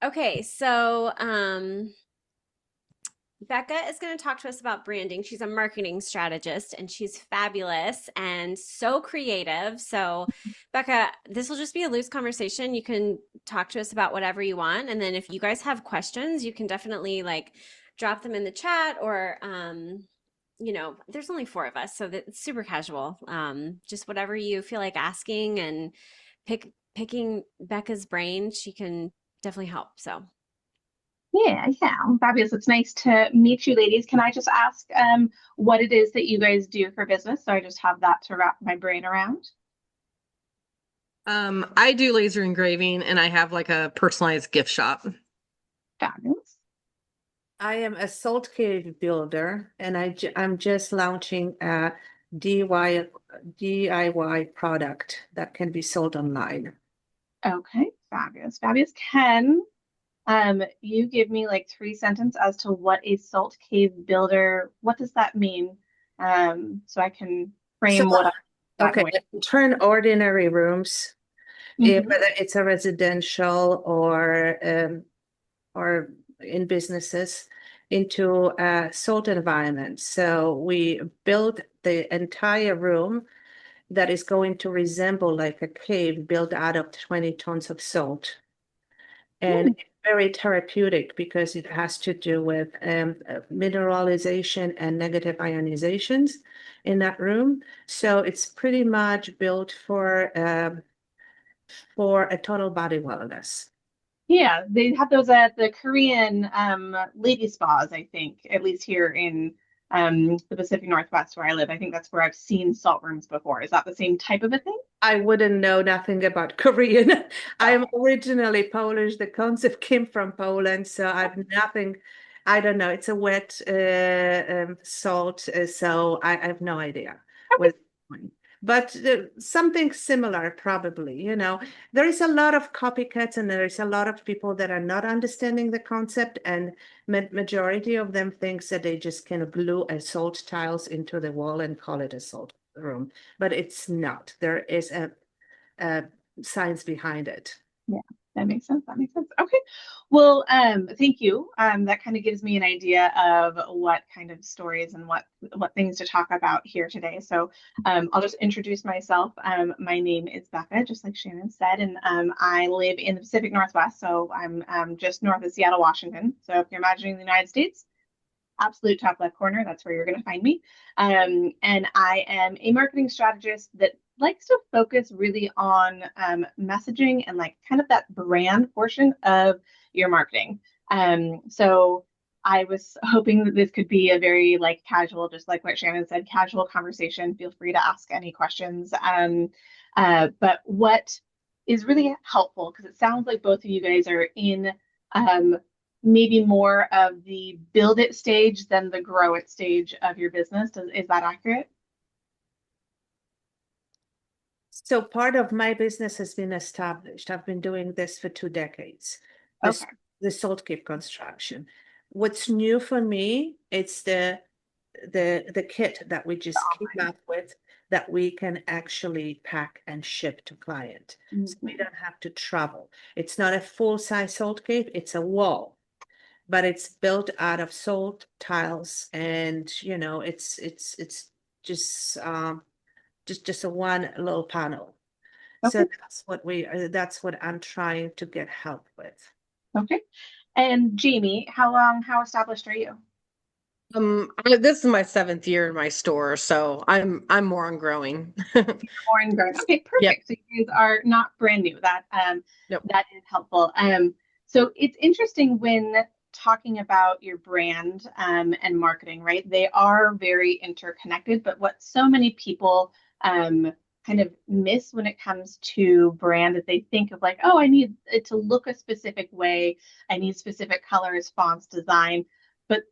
Okay, so Becca is going to talk to us about branding. She's a marketing strategist and she's fabulous and so creative. So, Becca, this will just be a loose conversation. You can talk to us about whatever you want. And then if you guys have questions, you can definitely like drop them in the chat or, there's only four of us, so that it's super casual. Just whatever you feel like asking and picking Becca's brain, she can definitely help. So, Yeah, fabulous. It's nice to meet you, ladies. Can I just ask what it is that you guys do for business? So I just have that to wrap my brain around. I do laser engraving and I have like a personalized gift shop. Fabulous. I am a salt cave builder, and I'm just launching a DIY product that can be sold online. Okay, fabulous, fabulous. You give me like three sentences as to what a salt cave builder, what does that mean? So I can So, frame what I'm that okay, going. turn ordinary rooms, Mhm. whether it's a residential or in businesses, into a salt environment. So we build the entire room that is going to resemble like a cave built out of 20 tons of salt. And Hmm. it's very therapeutic because it has to do with mineralization and negative ionizations in that room. So it's pretty much built for a total body wellness. Yeah, they have those at the Korean lady spas, I think, at least here in the Pacific Northwest where I live. I think that's where I've seen salt rooms before. Is that the same type of a thing? I wouldn't know nothing about Korean. I'm Okay. originally Polish. The concept came from Poland, so I've nothing. I don't know. It's a wet salt, so I have no idea Okay. where it's going. But something similar, probably. There is a lot of copycats, and there is a lot of people that are not understanding the concept, and majority of them thinks that they just can glue a salt tiles into the wall and call it a salt room, but it's not. There is a science behind it. Yeah, that makes sense. That makes sense. Okay. Well, thank you. That kind of gives me an idea of what kind of stories and what things to talk about here today. So, I'll just introduce myself. My name is Becca, just like Shannon said, and I live in the Pacific Northwest. So I'm just north of Seattle, Washington. So if you're imagining the United States, absolute top left corner. That's where you're going to find me. And I am a marketing strategist that likes to focus really on messaging and like kind of that brand portion of your marketing. So I was hoping that this could be a very like casual, just like what Shannon said, casual conversation. Feel free to ask any questions. But what is really helpful, because it sounds like both of you guys are in um, maybe more of the build it stage than the grow it stage of your business. Is that accurate? So part of my business has been established. I've been doing this for 2 decades. Okay. This the salt cave construction. What's new for me, it's the kit that we just came up with that we can actually pack and ship to client. So we Mhm. don't have to travel. It's not a full-size salt cave, it's a wall, but it's built out of salt tiles, and it's just just a one little panel. So Okay. that's what I'm trying to get help with. Okay. And Jamie, how established are you? This is my seventh year in my store, so I'm more on growing. More in growth. Okay, Yep. perfect. So you guys are not brand new. Yep. That is helpful. So it's interesting when talking about your brand and marketing, right? They are very interconnected, but what so many people kind of miss when it comes to brand is they think of like, oh, I need it to look a specific way. I need specific colors, fonts, design. But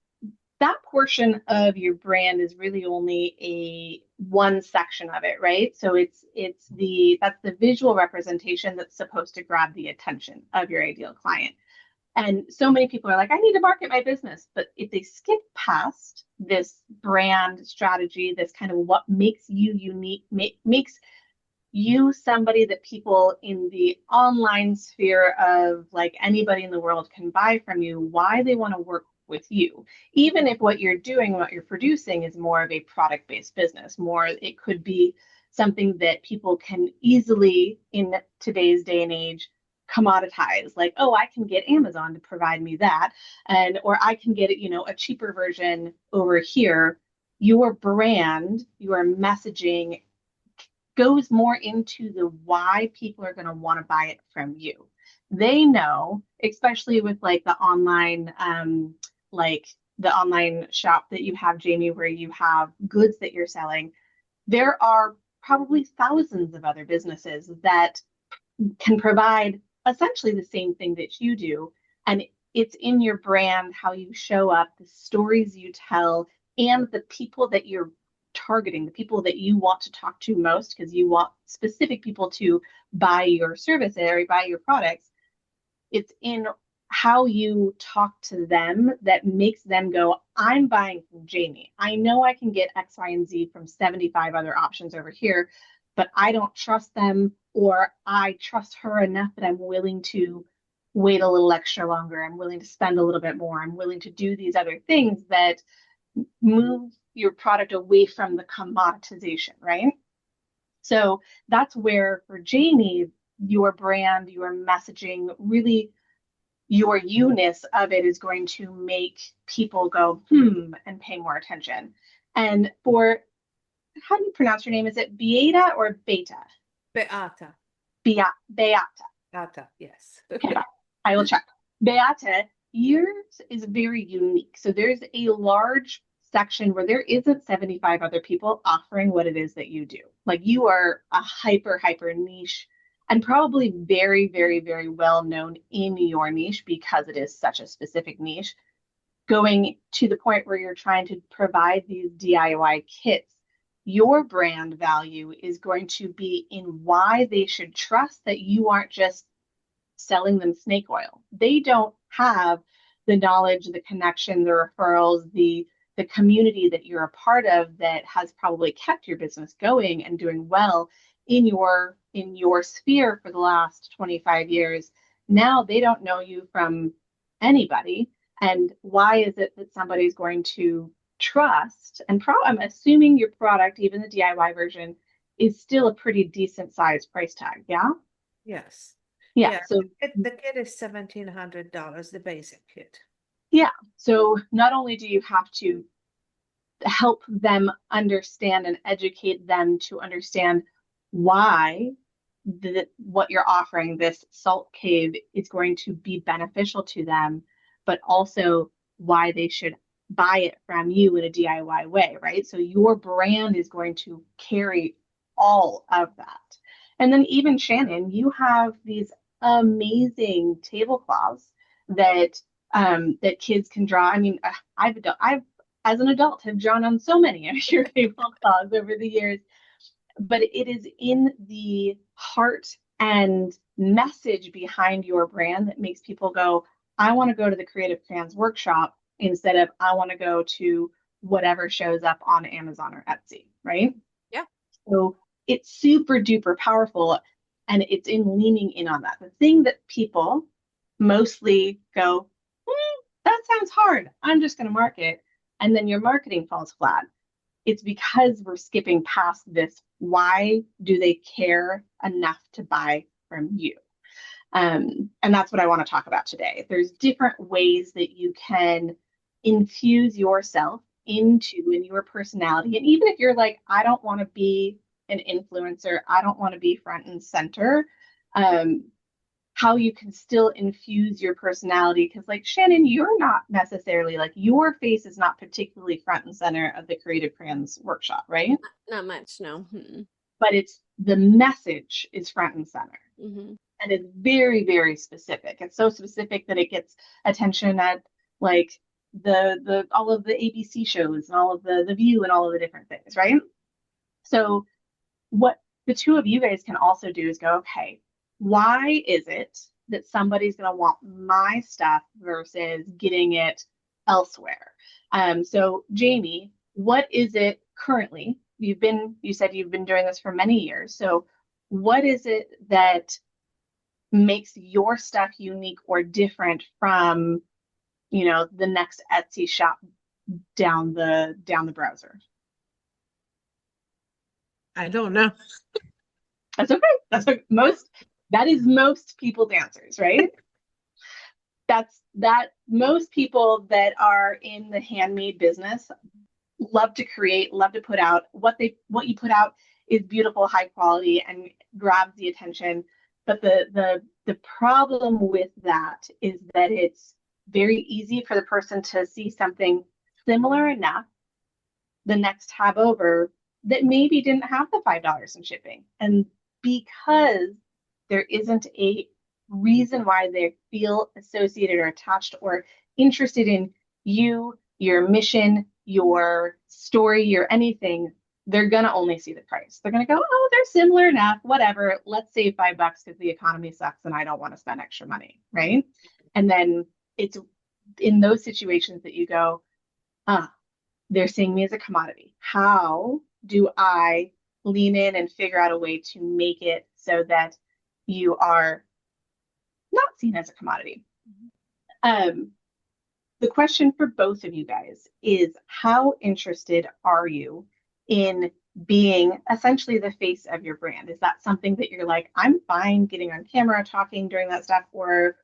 that portion of your brand is really only a one section of it, right? So it's the that's the visual representation that's supposed to grab the attention of your ideal client. And so many people are like, I need to market my business. But if they skip past this brand strategy, this kind of what makes you unique, makes you somebody that people in the online sphere of like anybody in the world can buy from you, why they want to work with you, even if what you're doing, what you're producing is more of a product-based business. More, it could be something that people can easily in today's day and age commoditize, like, oh, I can get Amazon to provide me that, and or I can get it, a cheaper version over here. Your brand, your messaging goes more into the why people are going to want to buy it from you. They know, especially with like like the online shop that you have, Jamie, where you have goods that you're selling, there are probably thousands of other businesses that can provide essentially the same thing that you do. And it's in your brand, how you show up, the stories you tell, and the people that you're targeting, the people that you want to talk to most, because you want specific people to buy your service or buy your products. It's in how you talk to them that makes them go, I'm buying from Jamie. I know I can get X, Y, and Z from 75 other options over here, but I don't trust them, or I trust her enough that I'm willing to wait a little extra longer. I'm willing to spend a little bit more. I'm willing to do these other things that move your product away from the commoditization, right? So that's where for Jamie, your brand, your messaging, really your you-ness of it is going to make people go, and pay more attention. And for, how do you pronounce your name? Is it Beata or Beta? Beata. Beata. Beata, yes. Okay, I will check. Beata, yours is very unique. So there's a large section where there isn't 75 other people offering what it is that you do. Like, you are a hyper niche and probably very, very, very well known in your niche because it is such a specific niche. Going to the point where you're trying to provide these DIY kits, your brand value is going to be in why they should trust that you aren't just selling them snake oil. They don't have the knowledge, the connection, the referrals, the community that you're a part of that has probably kept your business going and doing well in your sphere for the last 25 years. Now they don't know you from anybody. And why is it that somebody's going to trust? And I'm assuming your product, even the DIY version, is still a pretty decent size price tag. Yeah. Yes. Yeah. So the kit is $1,700, the basic kit. yeah. So not only do you have to help them understand and educate them to understand why what you're offering, this salt cave, is going to be beneficial to them, but also why they should buy it from you in a DIY way, right? So your brand is going to carry all of that. And then even Shannon, you have these amazing tablecloths that that kids can draw. I mean, I've as an adult have drawn on so many of your tablecloths over the years, but it is in the heart and message behind your brand that makes people go, I want to go to the Creative Crayons workshop instead of I want to go to whatever shows up on Amazon or Etsy, right? Yeah. So it's super duper powerful, and it's in leaning in on that. The thing that people mostly go, that sounds hard, I'm just going to market, and then your marketing falls flat. It's because we're skipping past this. Why do they care enough to buy from you? And that's what I want to talk about today. There's different ways that you can infuse yourself into in your personality. And even if you're like, I don't want to be an influencer, I don't want to be front and center, how you can still infuse your personality. Because like Shannon, you're not necessarily, like, your face is not particularly front and center of the Creative Crayons workshop, right? Not much, no. But it's the message is front and center. Mm-hmm. And it's very, very specific. It's so specific that it gets attention at like the all of the ABC shows and all of the View and all of the different things, right? So what the two of you guys can also do is go, okay, why is it that somebody's going to want my stuff versus getting it elsewhere? So Jamie, what is it currently? You said you've been doing this for many years. So what is it that makes your stuff unique or different from, the next Etsy shop down the browser? I don't know. That's okay. That is most people's answers, right? That most people that are in the handmade business love to create, love to put out what you put out is beautiful, high quality, and grabs the attention. But the problem with that is that it's very easy for the person to see something similar enough the next tab over that maybe didn't have the $5 in shipping. And because there isn't a reason why they feel associated or attached or interested in you, your mission, your story, your anything, they're going to only see the price. They're going to go, oh, they're similar enough, whatever. Let's save $5 because the economy sucks and I don't want to spend extra money, right? And then it's in those situations that you go, ah, they're seeing me as a commodity. How do I lean in and figure out a way to make it so that you are not seen as a commodity? The question for both of you guys is, how interested are you in being essentially the face of your brand? Is that something that you're like, I'm fine getting on camera, talking during that stuff? Or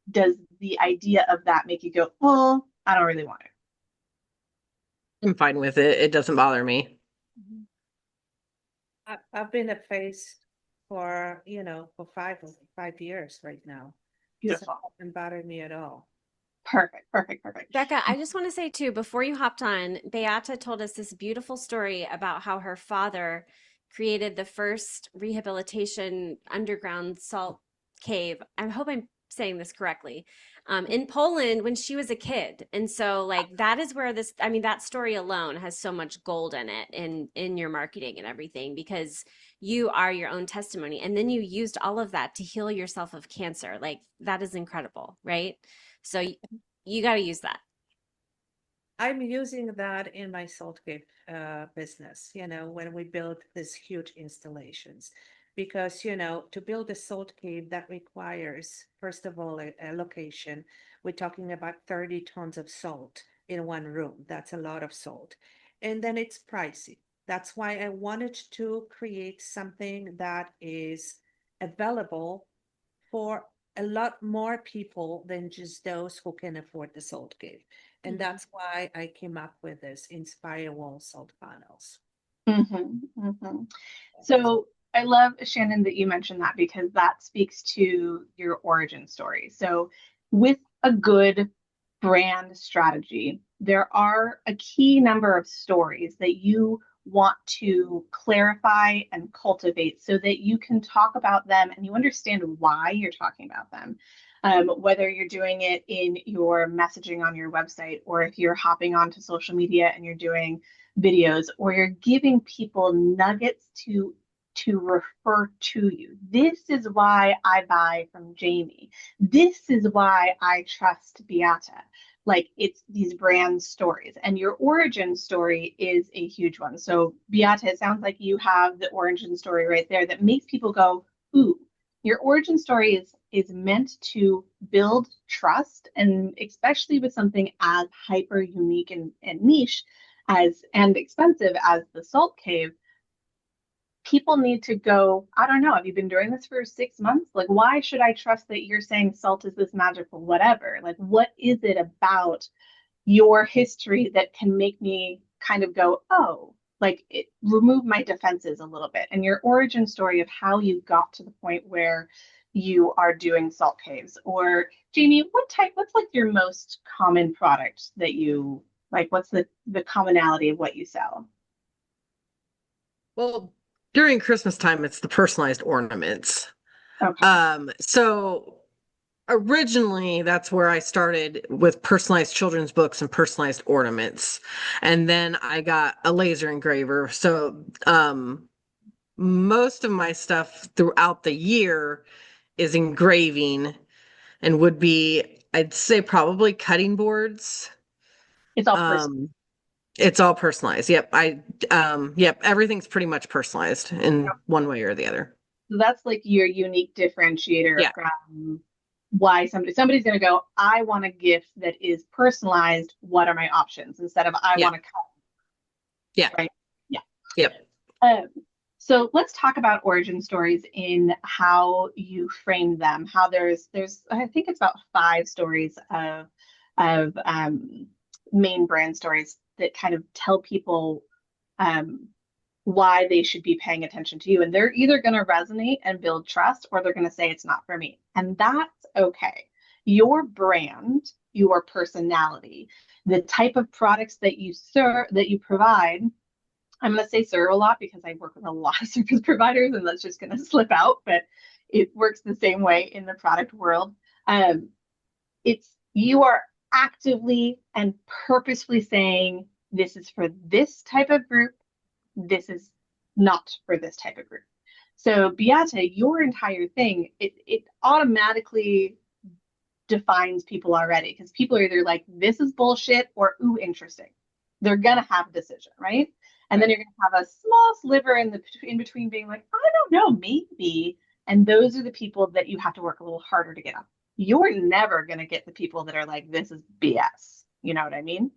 does the idea of that make you go, oh, I don't really want it? I'm fine with it. It doesn't bother me. I've been a face for, for 5 years right now. So Beautiful. it doesn't bother me at all. Perfect, perfect, perfect. Becca, I just want to say too, before you hopped on, Beata told us this beautiful story about how her father created the first rehabilitation underground salt cave. I hope I'm saying this correctly. In Poland when she was a kid. And so like that is where this, I mean, that story alone has so much gold in it in your marketing and everything, because you are your own testimony. And then you used all of that to heal yourself of cancer. Like that is incredible, right? So you got to use that. I'm using that in my salt cave business, when we build these huge installations. Because, to build a salt cave, that requires, first of all, a location. We're talking about 30 tons of salt in one room. That's a lot of salt. And then it's pricey. That's why I wanted to create something that is available for a lot more people than just those who can afford the salt cave. And that's why I came up with this Inspire Wall salt panels. So I love, Shannon, that you mentioned that, because that speaks to your origin story. So with a good brand strategy, there are a key number of stories that you want to clarify and cultivate so that you can talk about them and you understand why you're talking about them. Whether you're doing it in your messaging on your website, or if you're hopping onto social media and you're doing videos, or you're giving people nuggets to refer to you. This is why I buy from Jamie. This is why I trust Beata. Like, it's these brand stories, and your origin story is a huge one. So Beata, it sounds like you have the origin story right there that makes people go, ooh. Your origin story is meant to build trust, and especially with something as hyper unique and niche as and expensive as the salt cave, people need to go, I don't know, have you been doing this for 6 months? Like, why should I trust that you're saying salt is this magical whatever? Like, what is it about your history that can make me kind of go, oh, like, it remove my defenses a little bit? And your origin story of how you got to the point where you are doing salt caves. Or Jamie, what's like your most common product that you like? What's the commonality of what you sell? Well, during Christmas time, it's the personalized ornaments. Okay. So originally that's where I started, with personalized children's books and personalized ornaments. And then I got a laser engraver. So most of my stuff throughout the year is engraving, and would be, I'd say, probably cutting boards. It's all personal. Um, it's all personalized. Yep. Yep, everything's pretty much personalized in one way or the other. So that's like your unique differentiator Yeah. from why somebody's going to go, I want a gift that is personalized. What are my options? Instead of I Yeah. want to cut, Yeah. right? Yeah. Yep. Um, so let's talk about origin stories in how you frame them. How there's I think it's about 5 stories of main brand stories that kind of tell people um, why they should be paying attention to you. And they're either going to resonate and build trust, or they're going to say it's not for me. And that's okay. Your brand, your personality, the type of products that you serve, that you provide. I'm going to say serve a lot because I work with a lot of service providers and that's just going to slip out, but it works the same way in the product world. Um, it's you are actively and purposefully saying this is for this type of group, this is not for this type of group. So Beata, your entire thing, it automatically defines people already because people are either like, this is bullshit or ooh, interesting. They're gonna have a decision, right? And then Right. you're gonna have a small sliver in between being like, I don't know, maybe. And those are the people that you have to work a little harder to get up. You're never gonna get the people that are like, this is BS. You know what I mean?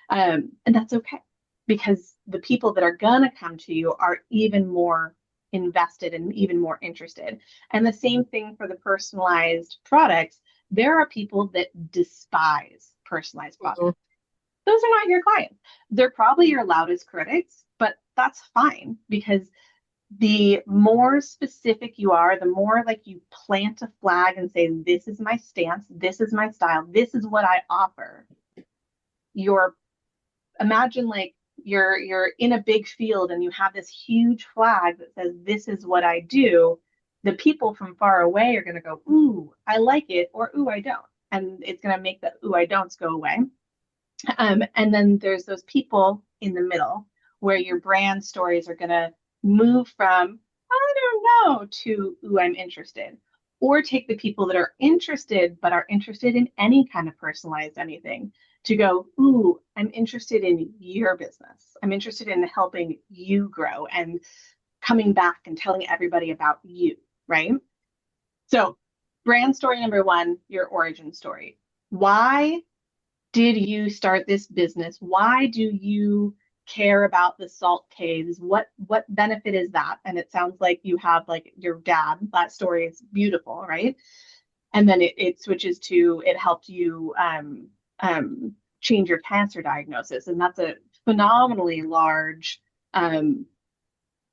And that's okay because the people that are gonna come to you are even more invested and even more interested. And the same thing for the personalized products. There are people that despise personalized products. Mhm. Those are not your clients. They're probably your loudest critics, but that's fine because the more specific you are, the more like you plant a flag and say, this is my stance, this is my style, this is what I offer. You're imagine like you're in a big field and you have this huge flag that says this is what I do. The people from far away are going to go, ooh, I like it, or ooh, I don't, and it's going to make the ooh, I don'ts go away. And then there's those people in the middle where your brand stories are going to move from I don't know to ooh, I'm interested, or take the people that are interested but are interested in any kind of personalized anything to go, ooh, I'm interested in your business. I'm interested in helping you grow and coming back and telling everybody about you, right? So, brand story number 1, your origin story. Why did you start this business? Why do you care about the salt caves? What benefit is that? And it sounds like you have like your dad. That story is beautiful, right? And then it switches to it helped you change your cancer diagnosis, and that's a phenomenally large um,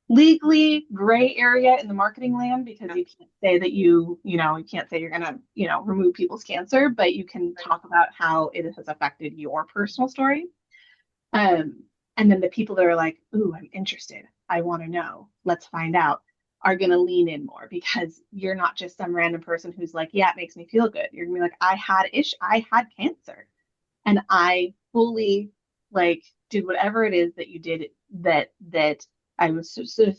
legally gray area in the marketing land because you can't say that you can't say you're going to remove people's cancer, but you can talk about how it has affected your personal story. um, and then the people that are like, ooh, I'm interested, I want to know, let's find out, are going to lean in more because you're not just some random person who's like, yeah, it makes me feel good. You're gonna be like, I had cancer and I fully like did whatever it is that you did that I'm sort of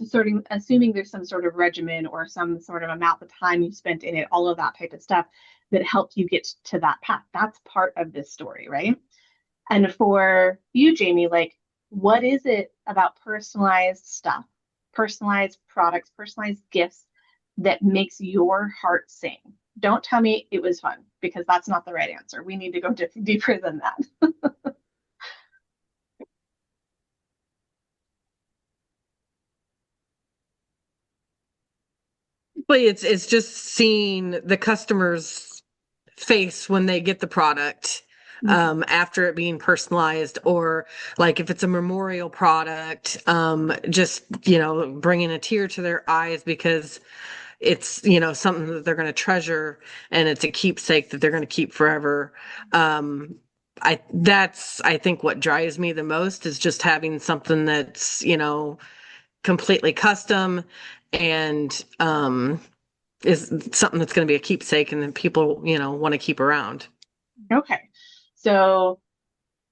assuming there's some sort of regimen or some sort of amount of time you spent in it, all of that type of stuff that helped you get to that path. That's part of this story, right? And for you, Jamie, like, what is it about personalized stuff, personalized products, personalized gifts that makes your heart sing? Don't tell me it was fun because that's not the right answer. We need to go deeper than that. But it's just seeing the customer's face when they get the product, after it being personalized, or like if it's a memorial product, just bringing a tear to their eyes because it's something that they're going to treasure, and it's a keepsake that they're going to keep forever. I think what drives me the most is just having something that's completely custom, and is something that's going to be a keepsake and that people want to keep around. Okay. So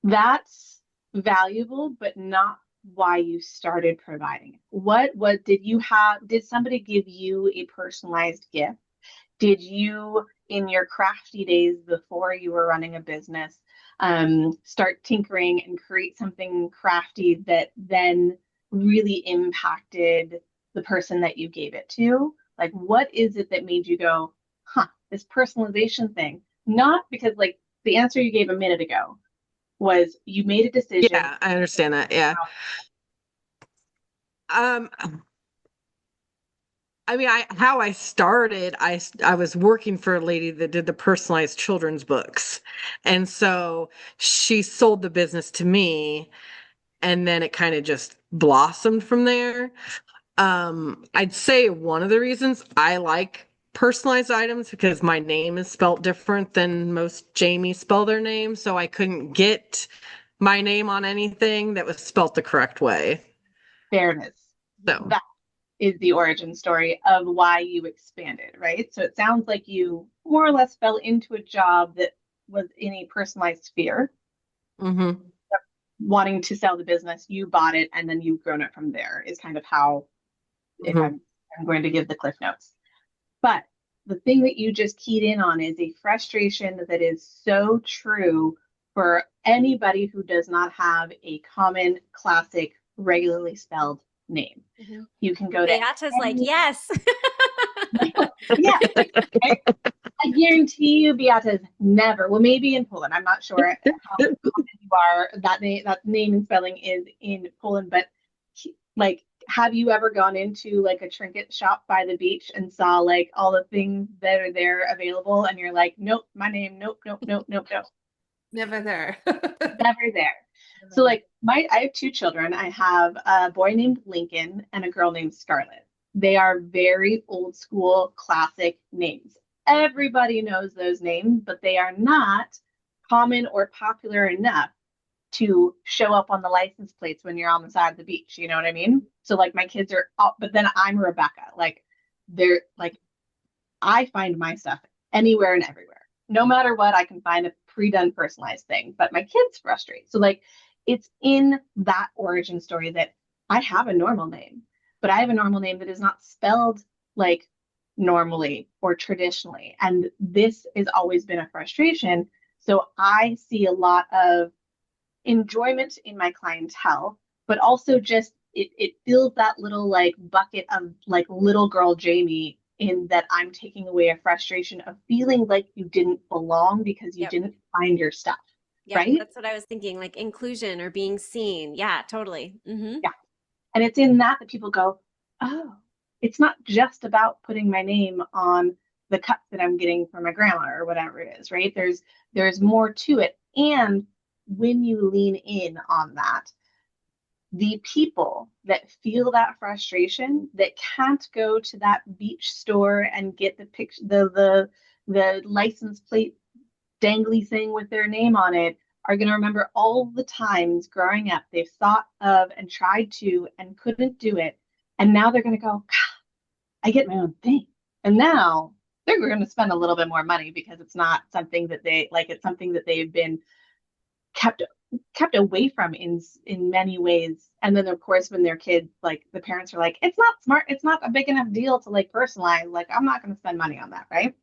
that's valuable, but not why you started providing it. What did you have? Did somebody give you a personalized gift? Did you, in your crafty days before you were running a business, start tinkering and create something crafty that then really impacted the person that you gave it to? Like, what is it that made you go, huh, this personalization thing? Not because, like, the answer you gave a minute ago was you made a decision. Yeah, I understand that. Yeah. Um, I mean, how I started, I was working for a lady that did the personalized children's books. And so she sold the business to me, and then it kind of just blossomed from there. I'd say one of the reasons I like personalized items because my name is spelt different than most Jamie spell their name, so I couldn't get my name on anything that was spelt the correct way. Fairness. So, That is the origin story of why you expanded, right? So it sounds like you more or less fell into a job that was in a personalized sphere, hmm wanting to sell the business. You bought it, and then you've grown it from there. Is kind of how, if hmm I'm going to give the cliff notes. But the thing that you just keyed in on is a frustration that is so true for anybody who does not have a common, classic, regularly spelled name. Mhm. You can go to Beata's like, any, yes. yeah, right? I guarantee you Beata's never, well, maybe in Poland. I'm not sure how common you are, that name and spelling is in Poland, but like, have you ever gone into like a trinket shop by the beach and saw like all the things that are there available and you're like, nope, my name, nope, nope, nope, nope, nope, Never there. never there. So like I have two children. I have a boy named Lincoln and a girl named Scarlett. They are very old school classic names. Everybody knows those names, but they are not common or popular enough to show up on the license plates when you're on the side of the beach. You know what I mean? So like my kids are up, but then I'm Rebecca. Like they're like I find my stuff anywhere and everywhere. No matter what, I can find a pre-done personalized thing, but my kids frustrate. So like it's in that origin story that I have a normal name, but I have a normal name that is not spelled like normally or traditionally. And this has always been a frustration. So I see a lot of enjoyment in my clientele, but also just it fills that little like bucket of like little girl Jamie in that I'm taking away a frustration of feeling like you didn't belong because you Yep. didn't find your stuff, Yep. right? That's what I was thinking, like inclusion or being seen. Yeah, totally. Yeah. And it's in that that people go, oh, it's not just about putting my name on the cup that I'm getting from my grandma or whatever it is, right? There's more to it. And when you lean in on that, the people that feel that frustration that can't go to that beach store and get the picture the license plate dangly thing with their name on it are going to remember all the times growing up they've thought of and tried to and couldn't do it, and now they're going to go, I get my own thing. And now they're going to spend a little bit more money because it's not something that they like, it's something that they've been kept kept away from in many ways. And then of course when they're kids, like the parents are like, it's not smart, it's not a big enough deal to like personalize, like I'm not going to spend money on that, right?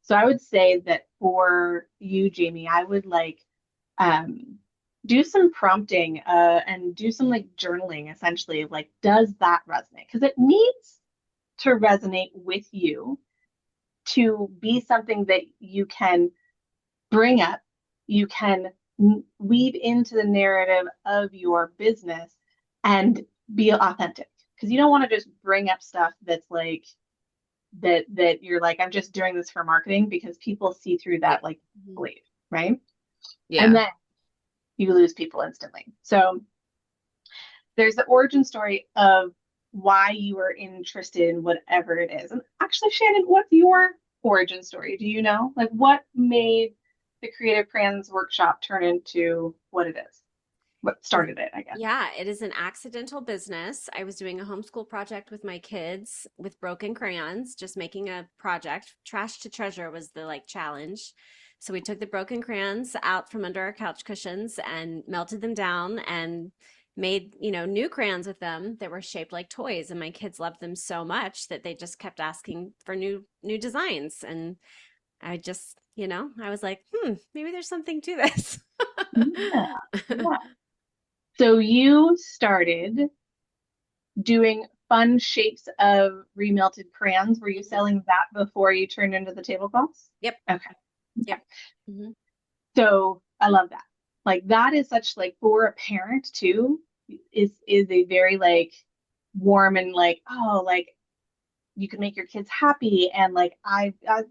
So I would say that for you, Jamie, I would like um do some prompting and do some like journaling essentially, like does that resonate, because it needs to resonate with you to be something that you can bring up, you can weave into the narrative of your business and be authentic. Because you don't want to just bring up stuff that's like that you're like, I'm just doing this for marketing, because people see through Yep. that like blade, right? And yeah. then you lose people instantly. So there's the origin story of why you are interested in whatever it is. And actually, Shannon, what's your origin story? Do you know? Like what made the Creative Crayons Workshop turn into what it is? What started it, I guess. Yeah, it is an accidental business. I was doing a homeschool project with my kids with broken crayons, just making a project. Trash to treasure was the like challenge. So we took the broken crayons out from under our couch cushions and melted them down and made, new crayons with them that were shaped like toys. And my kids loved them so much that they just kept asking for new designs. And I just, I was like, maybe there's something to this. Yeah, yeah. So you started doing fun shapes of remelted crayons. Were you selling that before you turned into the tablecloths? Yep. Okay. Yep. Mm-hmm. So I love that. Like that is such like for a parent too, is a very like warm and like, oh, like you can make your kids happy and like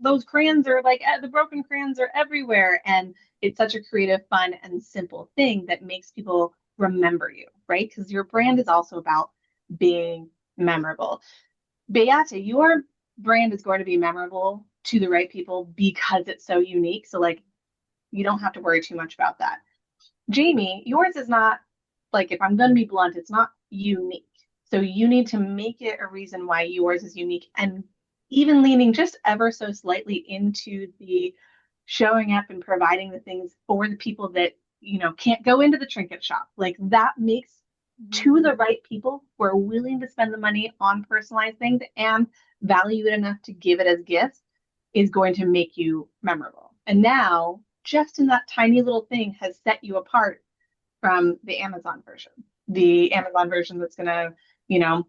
those crayons are like the broken crayons are everywhere, and it's such a creative, fun, and simple thing that makes people remember you, right? Because your brand is also about being memorable. Beata, your brand is going to be memorable to the right people because it's so unique. So like you don't have to worry too much about that. Jamie, yours is not, like, if I'm going to be blunt, it's not unique. So you need to make it a reason why yours is unique, and even leaning just ever so slightly into the showing up and providing the things for the people that, you know, can't go into the trinket shop. Like that makes to the right people who are willing to spend the money on personalized things and value it enough to give it as gifts is going to make you memorable. And now, just in that tiny little thing has set you apart from the Amazon version. The Amazon version that's going to, you know,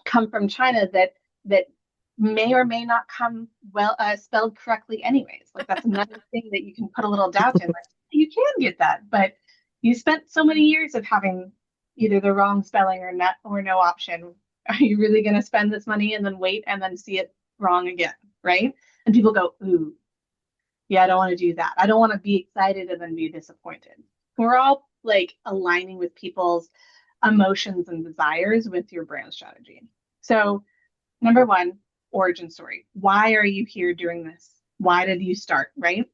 come from China that may or may not come well spelled correctly anyways. Like that's another thing that you can put a little doubt in. Like you can get that, but you spent so many years of having either the wrong spelling or not or no option. Are you really going to spend this money and then wait and then see it wrong again, right? And people go, ooh, yeah, I don't want to do that. I don't want to be excited and then be disappointed. We're all like aligning with people's emotions and desires with your brand strategy. So, number one, origin story. Why are you here doing this? Why did you start, right?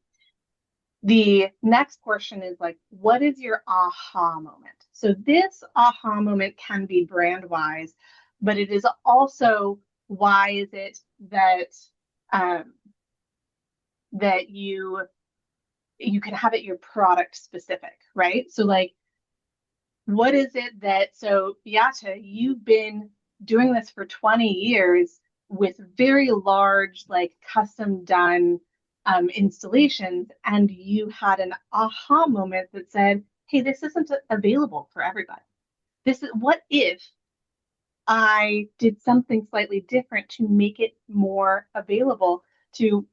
The next portion is like, what is your aha moment? So, this aha moment can be brand wise, but it is also why is it that that you can have it your product specific, right? So like what is it that, so Beata, you've been doing this for 20 years with very large, like custom done installations, and you had an aha moment that said, hey, this isn't available for everybody. This is, what if I did something slightly different to make it more available to,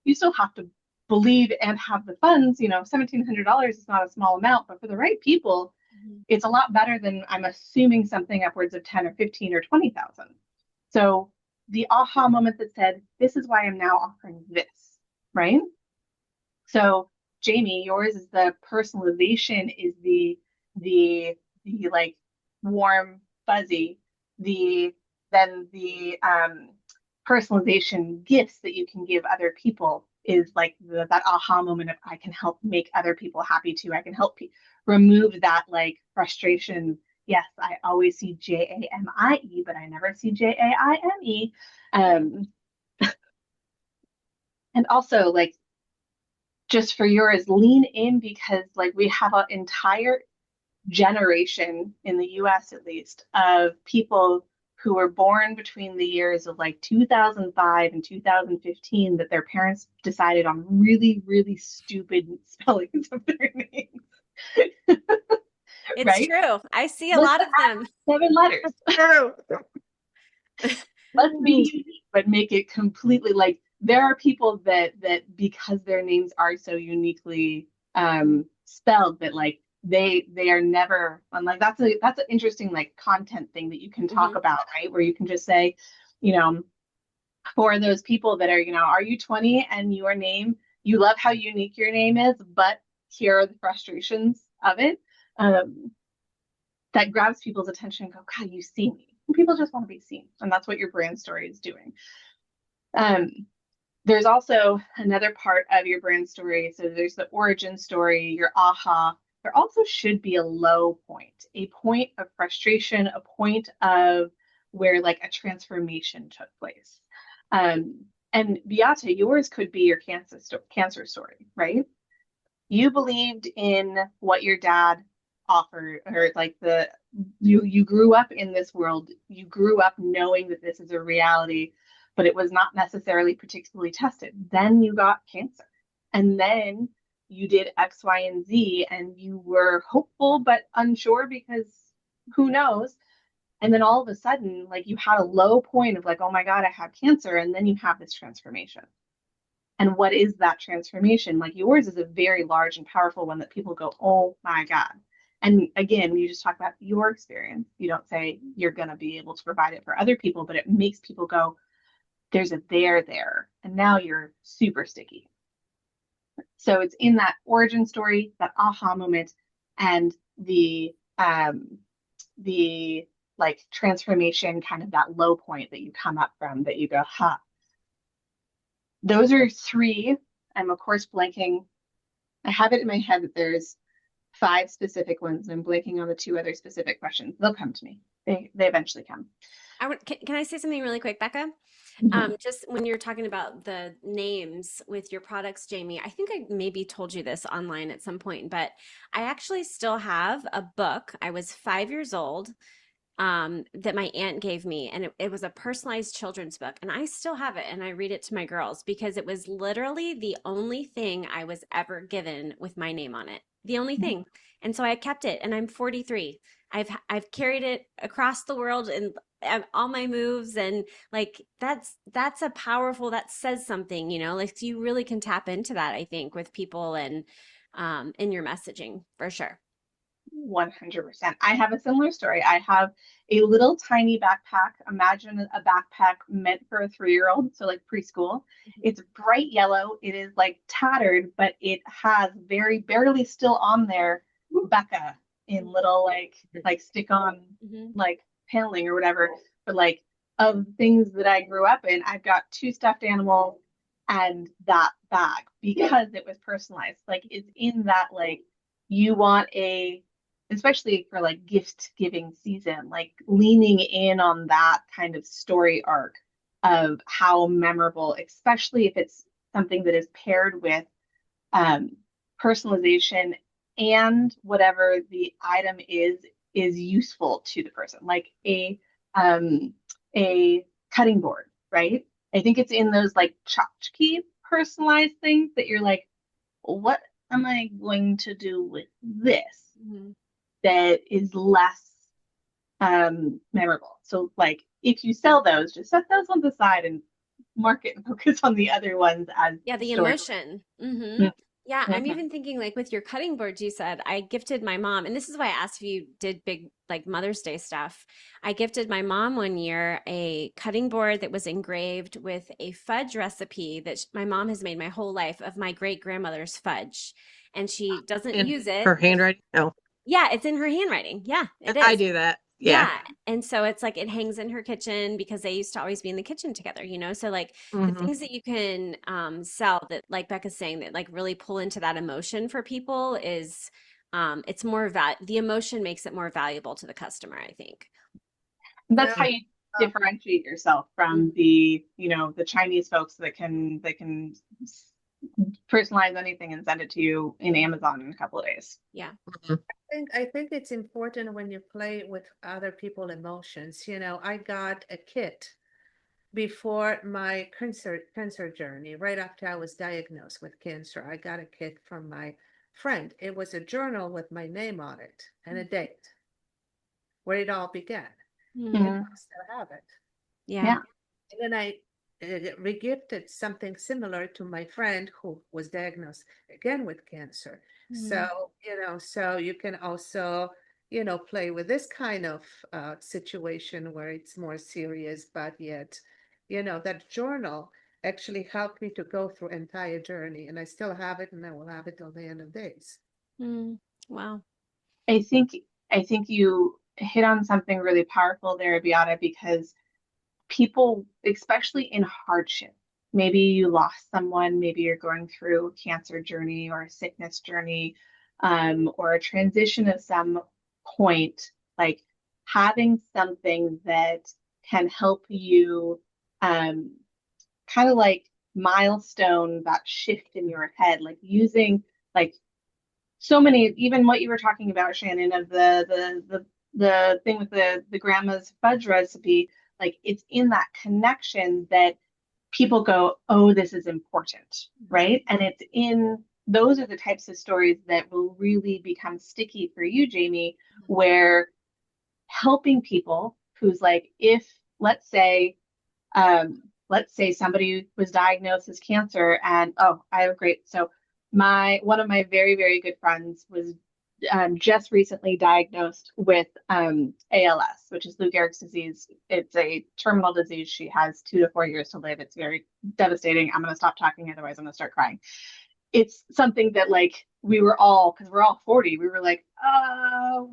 you still have to believe and have the funds. You know, $1,700 is not a small amount, but for the right people, it's a lot better than, I'm assuming, something upwards of 10 or 15 or 20,000. So the aha moment that said, this is why I'm now offering this, right? So Jamie, yours is the personalization, is the like warm fuzzy, the then the personalization gifts that you can give other people is like that aha moment of, I can help make other people happy too. I can help remove that like frustration. Yes, I always see JAMIE, but I never see JAIME. And also like just for yours, lean in, because like we have an entire generation in the US at least of people who were born between the years of like 2005 and 2015 that their parents decided on really, really stupid spellings of their names. It's Right? true. I see a Let's lot of add them. 7 letters. Let's be unique, but make it completely like, there are people that because their names are so uniquely spelled that like they are never, and like that's an interesting like content thing that you can talk about, right? Where you can just say, you know, for those people that are, you know, are you 20 and your name, you love how unique your name is, but here are the frustrations of it. That grabs people's attention and go, God, you see me. And people just want to be seen. And that's what your brand story is doing. There's also another part of your brand story. So there's the origin story, your aha. There also should be a low point, a point of frustration, a point of where like a transformation took place. And Beata, yours could be your cancer story, right? You believed in what your dad offered, or like you grew up in this world. You grew up knowing that this is a reality, but it was not necessarily particularly tested. Then you got cancer, and then you did X, Y, and Z, and you were hopeful but unsure because who knows. And then all of a sudden, like you had a low point of like, oh my God, I have cancer. And then you have this transformation. And what is that transformation? Like yours is a very large and powerful one that people go, oh my God. And again, you just talk about your experience. You don't say you're going to be able to provide it for other people, but it makes people go, there's a there. And now you're super sticky. So it's in that origin story, that aha moment, and the like transformation, kind of that low point that you come up from, that you go, ha. Those are three. I'm of course blanking. I have it in my head that there's 5 specific ones, and I'm blanking on the 2 other specific questions. They'll come to me. They eventually come. Can I say something really quick, Becca? Mhm. Just when you're talking about the names with your products, Jamie, I think I maybe told you this online at some point, but I actually still have a book. I was 5 years old, that my aunt gave me, and it was a personalized children's book, and I still have it, and I read it to my girls because it was literally the only thing I was ever given with my name on it, the only thing. And so I kept it, and I'm 43. I've carried it across the world and all my moves, and like that's a powerful, that says something, like you really can tap into that, I think, with people and in your messaging for sure. 100%. I have a similar story. I have a little tiny backpack. Imagine a backpack meant for a 3-year-old, so like preschool. It's bright yellow. It is like tattered, but it has very barely still on there Becca in little like stick on Hmm. like paneling or whatever. But like of things that I grew up in, I've got 2 stuffed animals and that bag because it was personalized. Like it's in that like you want a, especially for like gift giving season, like leaning in on that kind of story arc of how memorable, especially if it's something that is paired with um, personalization, and whatever the item is useful to the person, like um, a cutting board, right? I think it's in those like tchotchke personalized things that you're like, what am I going to do with this Hmm. that is less memorable? So like if you sell those, just set those on the side and market and focus on the other ones as Yeah, the story. emotion. Hmm. Yeah, I'm Mm-hmm. even thinking like with your cutting boards, you said I gifted my mom, and this is why I asked if you did big like Mother's Day stuff. I gifted my mom one year a cutting board that was engraved with a fudge recipe that my mom has made my whole life of my great grandmother's fudge. And she doesn't In use it. her handwriting. No, Yeah, it's in her handwriting. Yeah, it I is. do that. Yeah. Yeah. And so it's like it hangs in her kitchen because they used to always be in the kitchen together. So like the Hmm. things that you can sell that, like Becca's saying, that like really pull into that emotion for people is it's more the emotion makes it more valuable to the customer, I think. That's how Well, you differentiate yourself Mhm. from the Chinese folks that can personalize anything and send it to you in Amazon in a couple of days. Yeah. I think it's important when you play with other people's emotions. I got a kit before my cancer journey, right after I was diagnosed with cancer. I got a kit from my friend. It was a journal with my name on it and a date where it all began. Mm. Mhm. I still have it. Yeah. Yeah. And then I regifted something similar to my friend who was diagnosed again with cancer. Mm. So you can also, play with this kind of situation where it's more serious, but yet, that journal actually helped me to go through entire journey, and I still have it, and I will have it till the end of days. Mm. Wow. I think I think you hit on something really powerful there, Beata, because people, especially in hardship, maybe you lost someone, maybe you're going through a cancer journey or a sickness journey, or a transition of some point, like having something that can help you um, kind of like milestone that shift in your head, like using like so many, even what you were talking about, Shannon, of the thing with the grandma's fudge recipe, like it's in that connection that people go, oh, this is important, right? And it's in those are the types of stories that will really become sticky for you, Jamie, where helping people who's like, if let's say somebody was diagnosed as cancer and oh, I have great. So one of my very, very good friends was just recently diagnosed with ALS, which is Lou Gehrig's disease. It's a terminal disease. She has 2 to 4 years to live. It's very devastating. I'm going to stop talking, otherwise I'm going to start crying. It's something that like we were all, because we're all 40, we were like,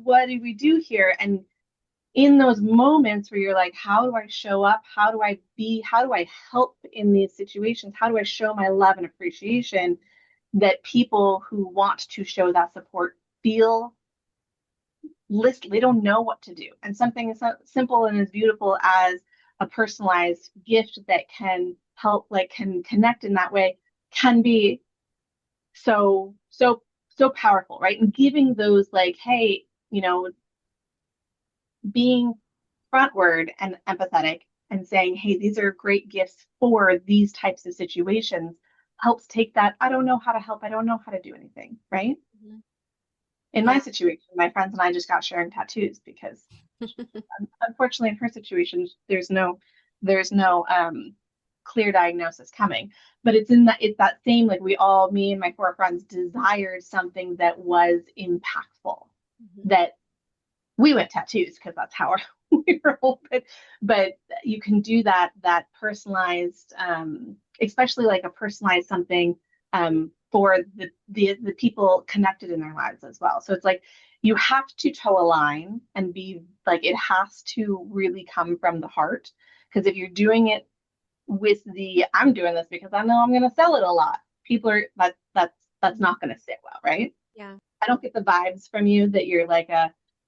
what do we do here? And in those moments where you're like, how do I show up? How do I help in these situations? How do I show my love and appreciation that people who want to show that support feel they don't know what to do. And something as simple and as beautiful as a personalized gift that can help, like can connect in that way, can be so powerful, right? And giving those like, hey, being frontward and empathetic and saying, hey, these are great gifts for these types of situations helps take that, I don't know how to help, I don't know how to do anything, right? Mm-hmm. In my situation, my friends and I just got Sharon tattoos because unfortunately in her situation, there's no clear diagnosis coming. But it's that same, like me and my 4 friends desired something that was impactful, that we went tattoos because that's how we were open. But you can do that personalized, especially like a personalized something for the people connected in their lives as well. So it's like you have to toe a line and be like, it has to really come from the heart. Because if you're doing it with I'm doing this because I know I'm going to sell it a lot, people are that's not going to sit well, right? Yeah. I don't get the vibes from you that you're like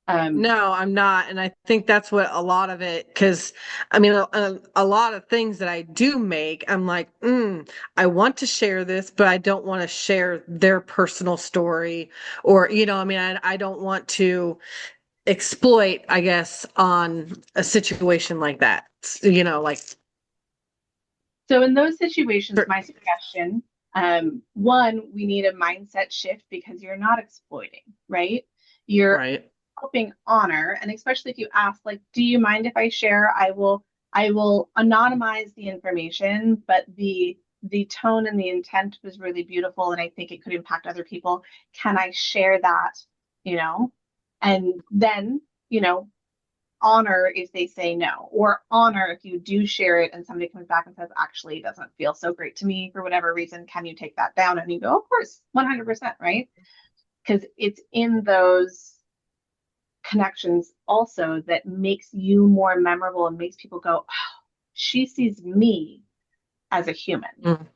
no, I'm not. And I think that's what a lot of it, because I mean, a lot of things that I do make, I'm like, I want to share this, but I don't want to share their personal story or, I mean, I don't want to exploit, I guess, on a situation like that, like. So in those situations, my suggestion, one, we need a mindset shift because you're not exploiting, right? You're right. Helping honor, and especially if you ask, like, do you mind if I share? I will anonymize the information, but the tone and the intent was really beautiful, and I think it could impact other people. Can I share that? And then honor if they say no, or honor if you do share it and somebody comes back and says, actually, it doesn't feel so great to me for whatever reason. Can you take that down? And you go, of course, 100%, right? Because it's in those connections also that makes you more memorable and makes people go, oh, she sees me as a human. Mm.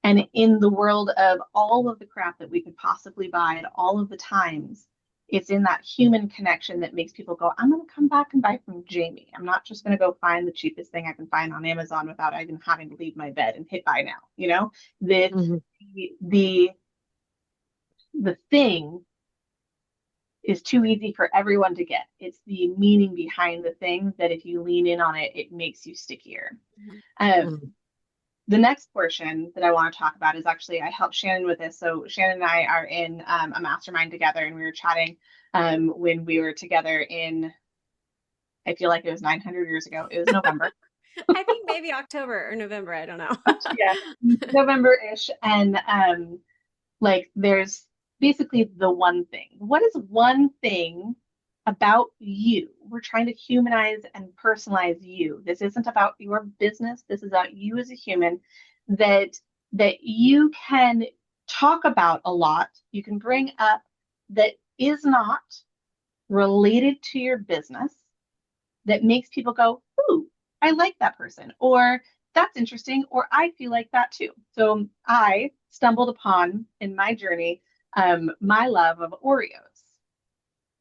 And in the world of all of the crap that we could possibly buy at all of the times, it's in that human connection that makes people go, I'm going to come back and buy from Jamie. I'm not just going to go find the cheapest thing I can find on Amazon without even having to leave my bed and hit buy now. The thing is too easy for everyone to get. It's the meaning behind the thing that if you lean in on it, it makes you stickier. The next portion that I want to talk about is actually, I helped Shannon with this. So Shannon and I are in a mastermind together, and we were chatting when we were together I feel like it was 900 years ago. It was November. I think maybe October or November. I don't know. Yeah, November-ish. And like there's basically the one thing. What is one thing about you? We're trying to humanize and personalize you. This isn't about your business. This is about you as a human that you can talk about a lot. You can bring up that is not related to your business, that makes people go, ooh, I like that person, or that's interesting, or I feel like that too. So I stumbled upon in my journey my love of Oreos.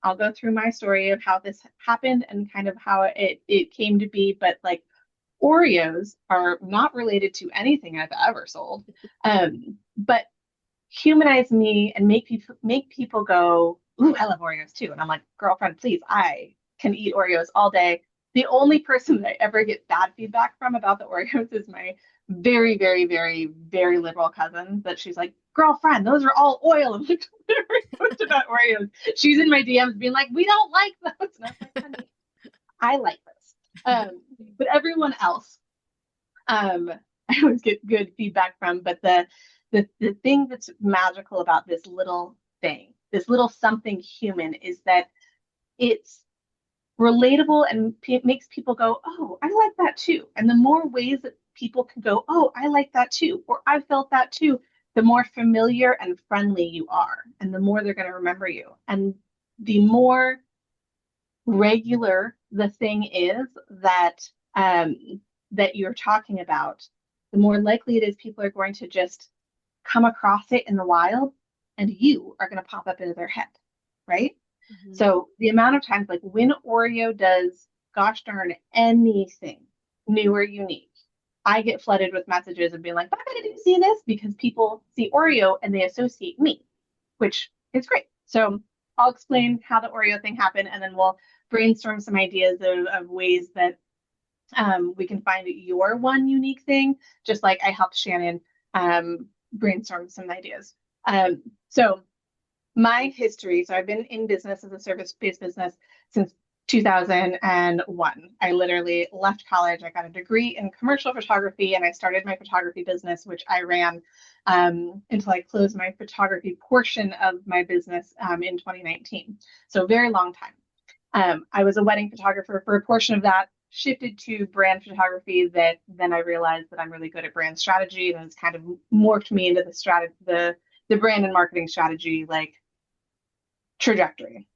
I'll go through my story of how this happened and kind of how it came to be, but like Oreos are not related to anything I've ever sold, but humanize me and make people go, ooh, I love Oreos too. And I'm like, girlfriend, please, I can eat Oreos all day. The only person that I ever get bad feedback from about the Oreos is my very, very, very, very liberal cousin. That she's like, girlfriend, those are all oil. I'm like, what's about Oreos? She's in my DMs being like, we don't like those. And I was like, honey, I like this. But everyone else, I always get good feedback from. But the thing that's magical about this little thing, this little something human, is that it's relatable and makes people go, oh, I like that too. And the more ways that people can go, oh, I like that too, or I felt that too, the more familiar and friendly you are, and the more they're going to remember you. And the more regular the thing is um, that you're talking about, the more likely it is people are going to just come across it in the wild, and you are going to pop up into their head, right? Mhm. So the amount of times, like when Oreo does, gosh darn anything new or unique, I get flooded with messages of being like, Becca, did you see this? Because people see Oreo and they associate me, which is great. So I'll explain how the Oreo thing happened, and then we'll brainstorm some ideas of ways that we can find your one unique thing, just like I helped Shannon brainstorm some ideas. So my history, so I've been in business as a service-based business since 2001. I literally left college. I got a degree in commercial photography, and I started my photography business, which I ran until I closed my photography portion of my business in 2019. So very long time. I was a wedding photographer for a portion of that, shifted to brand photography, that then I realized that I'm really good at brand strategy, and it's kind of morphed me into the brand and marketing strategy like trajectory.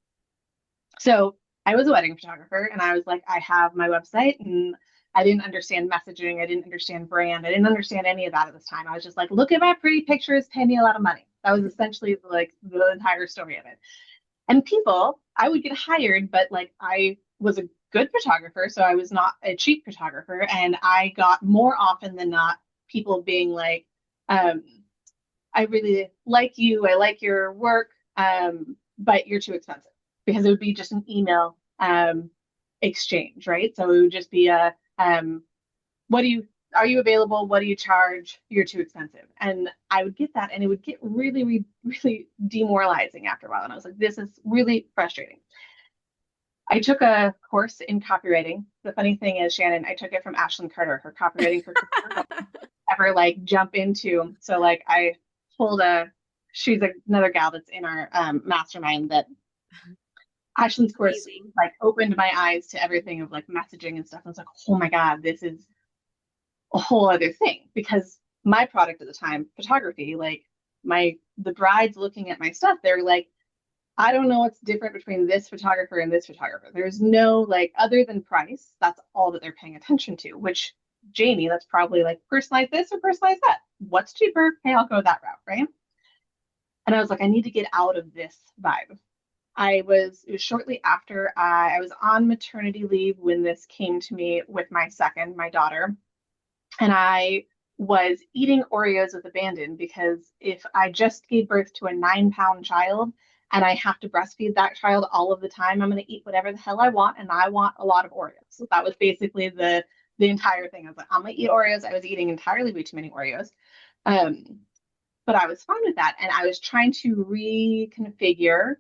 So I was a wedding photographer, and I was like, I have my website, and I didn't understand messaging. I didn't understand brand. I didn't understand any of that at this time. I was just like, look at my pretty pictures, pay me a lot of money. That was essentially like the entire story of it. And people, I would get hired, but like I was a good photographer, so I was not a cheap photographer. And I got more often than not people being like, um, I really like you, I like your work, but you're too expensive, because it would be just an email exchange, right? So it would just be what do you, are you available? What do you charge? You're too expensive. And I would get that, and it would get really, really, really demoralizing after a while. And I was like, this is really frustrating. I took a course in copywriting. The funny thing is, Shannon, I took it from Ashlyn Carter, her copywriting for ever like jump into. So like I pulled she's another gal that's in our mastermind, that Ashlyn's course Amazing. like opened my eyes to everything of like messaging and stuff. I was like, oh my God, this is a whole other thing, because my product at the time, photography, like the brides looking at my stuff, they're like, I don't know what's different between this photographer and this photographer. There's no like, other than price, that's all that they're paying attention to, which Jamie, that's probably like personalize this or personalize that. What's cheaper? Hey, I'll go that route, right? And I was like, I need to get out of this vibe. It was shortly after I was on maternity leave when this came to me with my daughter. And I was eating Oreos with abandon, because if I just gave birth to a 9-pound child and I have to breastfeed that child all of the time, I'm going to eat whatever the hell I want, and I want a lot of Oreos. So that was basically the entire thing. I was like, I'm going to eat Oreos. I was eating entirely way too many Oreos. Um, but I was fine with that. And I was trying to reconfigure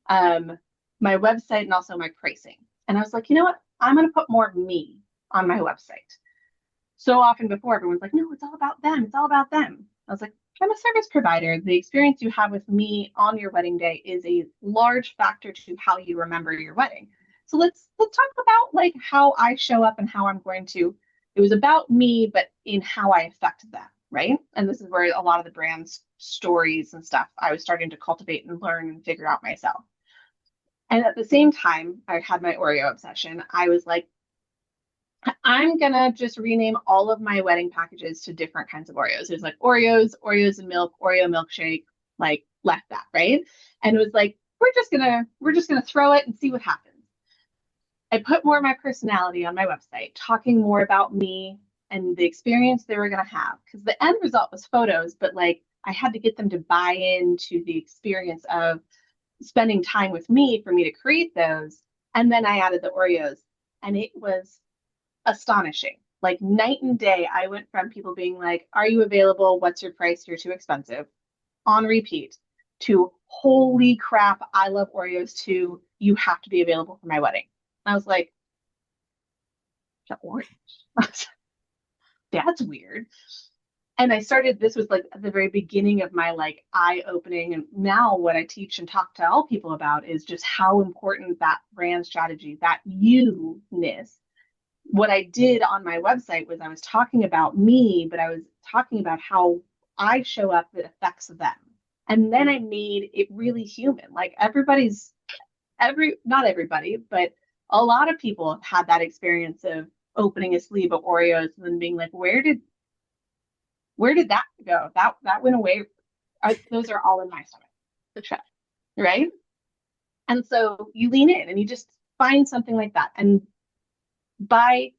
um, my website and also my pricing. And I was like, you know what? I'm going to put more of me on my website. So often before, everyone's like, no, it's all about them. It's all about them. I was like, I'm a service provider. The experience you have with me on your wedding day is a large factor to how you remember your wedding. So let's talk about like how I show up and how I'm going to. It was about me, but in how I affect them, right? And this is where a lot of the brand's stories and stuff I was starting to cultivate and learn and figure out myself. And at the same time, I had my Oreo obsession. I was like, I'm gonna just rename all of my wedding packages to different kinds of Oreos. There's like Oreos, Oreos and milk, Oreo milkshake, like left that, right? And it was like, we're just gonna throw it and see what happens. I put more of my personality on my website, talking more about me and the experience they were gonna have. Because the end result was photos, but like I had to get them to buy into the experience of spending time with me for me to create those. And then I added the Oreos, and it was astonishing. Like night and day, I went from people being like, are you available? What's your price? You're too expensive, on repeat, to holy crap, I love Oreos too. You have to be available for my wedding. I was like, to orange. That's weird. And I started, this was like at the very beginning of my like eye opening. And now what I teach and talk to all people about is just how important that brand strategy, that you-ness. What I did on my website was I was talking about me, but I was talking about how I show up that affects them. And then I made it really human. Like not everybody, but a lot of people have had that experience of opening a sleeve of Oreos and then being like, where did that go? That went away. Those are all in my stomach, right? And so you lean in and you just find something like that. And by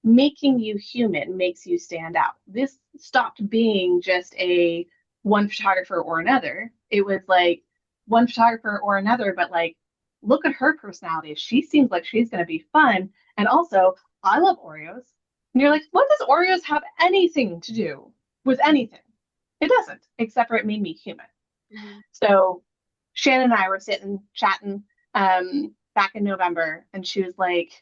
making you human makes you stand out. This stopped being just a one photographer or another. It was like one photographer or another, but like, look at her personality. She seems like she's going to be fun. And also, I love Oreos. And you're like, what does Oreos have anything to do with anything? It doesn't, except for it made me human. Mm-hmm. So Shannon and I were sitting chatting back in November, and she was like,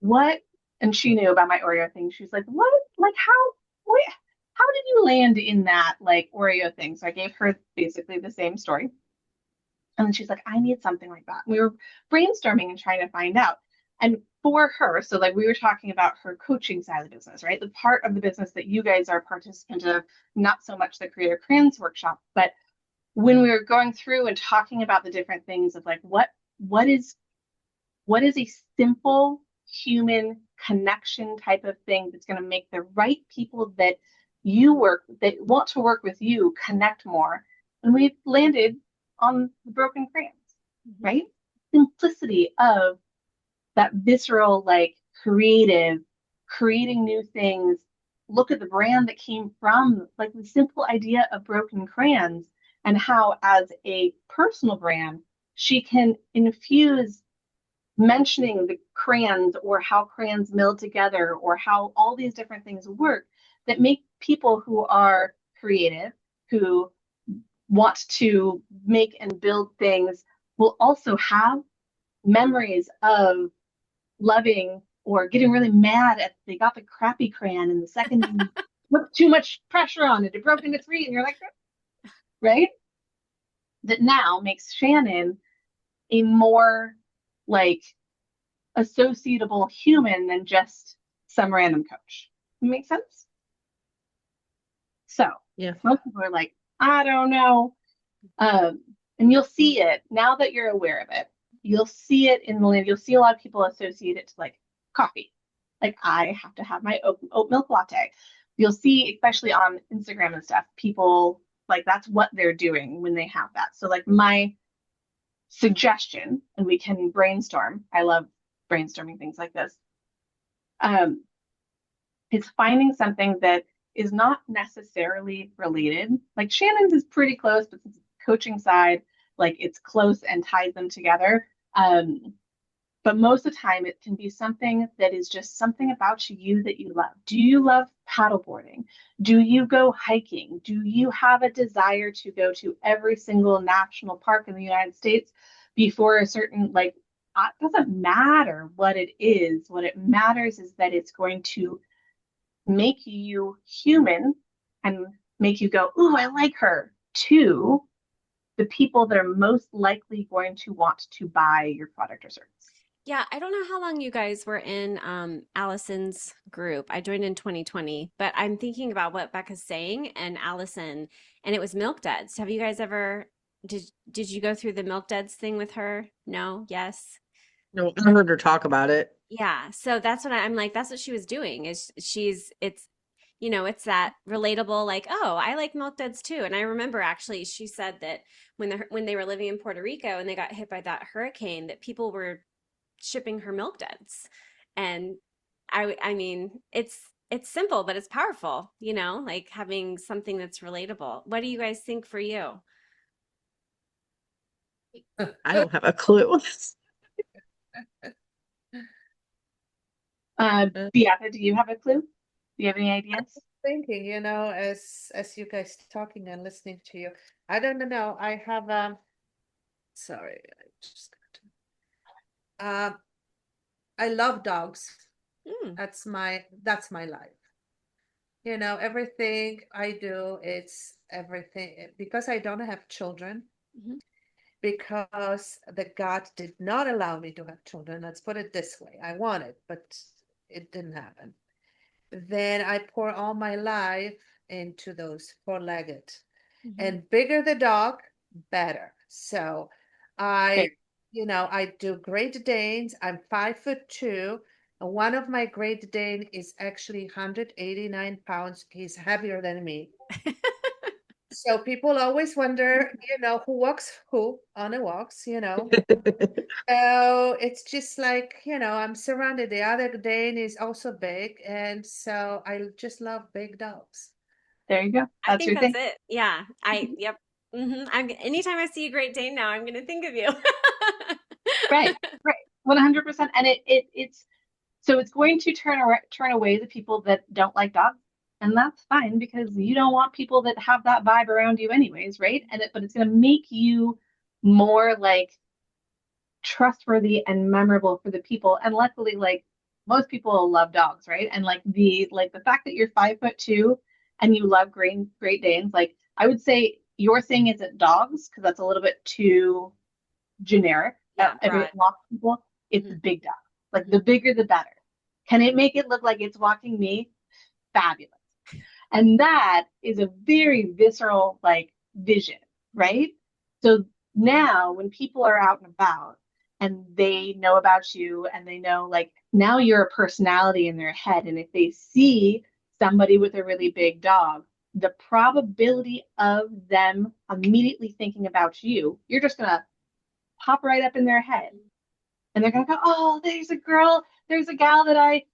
what? And she knew about my Oreo thing. She was like, what? Like, how did you land in that like Oreo thing? So I gave her basically the same story. And then she's like, I need something like that. And we were brainstorming and trying to find out. And for her, so like we were talking about her coaching side of the business, right? The part of the business that you guys are a participant of, not so much the Creator Crayons workshop, but when we were going through and talking about the different things of like what is a simple human connection type of thing that's going to make the right people that want to work with you connect more. And we landed on the broken crayons, right? Simplicity of that visceral, like creating new things. Look at the brand that came from like the simple idea of broken crayons, and how as a personal brand, she can infuse mentioning the crayons or how crayons mill together or how all these different things work that make people who are creative, who want to make and build things, will also have memories of loving or getting really mad at they got the crappy crayon and the second you put too much pressure on it, it broke into three, and you're like, right? That now makes Shannon a more like associatable human than just some random coach. Make sense? So yeah, most people are like, I don't know. And you'll see it now that you're aware of it. You'll see it in the land. You'll see a lot of people associate it to like coffee. Like I have to have my oat milk latte. You'll see, especially on Instagram and stuff, people like that's what they're doing when they have that. So like my suggestion, and we can brainstorm. I love brainstorming things like this. Is finding something that is not necessarily related. Like Shannon's is pretty close, but since it's coaching side, like it's close and ties them together. But most of the time it can be something that is just something about you that you love. Do you love paddleboarding? Do you go hiking? Do you have a desire to go to every single national park in the United States before a certain, like, it doesn't matter what it is. What it matters is that it's going to make you human and make you go, ooh, I like her, to the people that are most likely going to want to buy your product or service. Yeah, I don't know how long you guys were in Allison's group. I joined in 2020, but I'm thinking about what Becca's saying and Allison, and it was milk duds. Have you guys ever did you go through the milk duds thing with her? No? Yes? no, I heard her talk about it. Yeah, so that's what I'm like, that's what she was doing is it's it's that relatable like, oh, I like milk duds too. And I remember actually she said that when they were living in Puerto Rico and they got hit by that hurricane that people were shipping her milk duds. And I mean, it's simple, but it's powerful, like having something that's relatable. What do you guys think for you? I don't have a clue. Beata, do you have a clue? Do you have any ideas? Thinking, as you guys talking and listening to you, I don't know. I have sorry, I just got I love dogs. Mm. That's my life. Everything I do, it's everything because I don't have children, Mhm. because the God did not allow me to have children. Let's put it this way. I wanted, but it didn't happen. Then I pour all my life into those four-legged. Mhm. And bigger the dog, better. So I, Okay. I do Great Danes. I'm 5'2". And one of my Great Dane is actually 189 pounds. He's heavier than me. So people always wonder, who walks who on the walks. So it's just like, I'm surrounded. The other Dane is also big. And so I just love big dogs. There you go. I That's think your that's thing. it. Yeah. Yep. Anytime I see a Great Dane now, I'm gonna think of you. Right, right. 100%. And it's so it's going to turn away the people that don't like dogs. And that's fine because you don't want people that have that vibe around you anyways, right? But it's going to make you more like trustworthy and memorable for the people. And luckily, like most people love dogs, right? And like the fact that you're 5'2" and you love Great Danes, like I would say your thing isn't dogs because that's a little bit too generic. Yeah, Every broad. lots of people, it's Hmm. the big dog. Like Hmm. the bigger the better. Can it make it look like it's walking me? Fabulous. And that is a very visceral like vision, right? So now when people are out and about and they know about you and they know like now you're a personality in their head, and if they see somebody with a really big dog, the probability of them immediately thinking about you, you're just gonna pop right up in their head, and they're gonna go, "Oh, there's a girl, there's a gal that I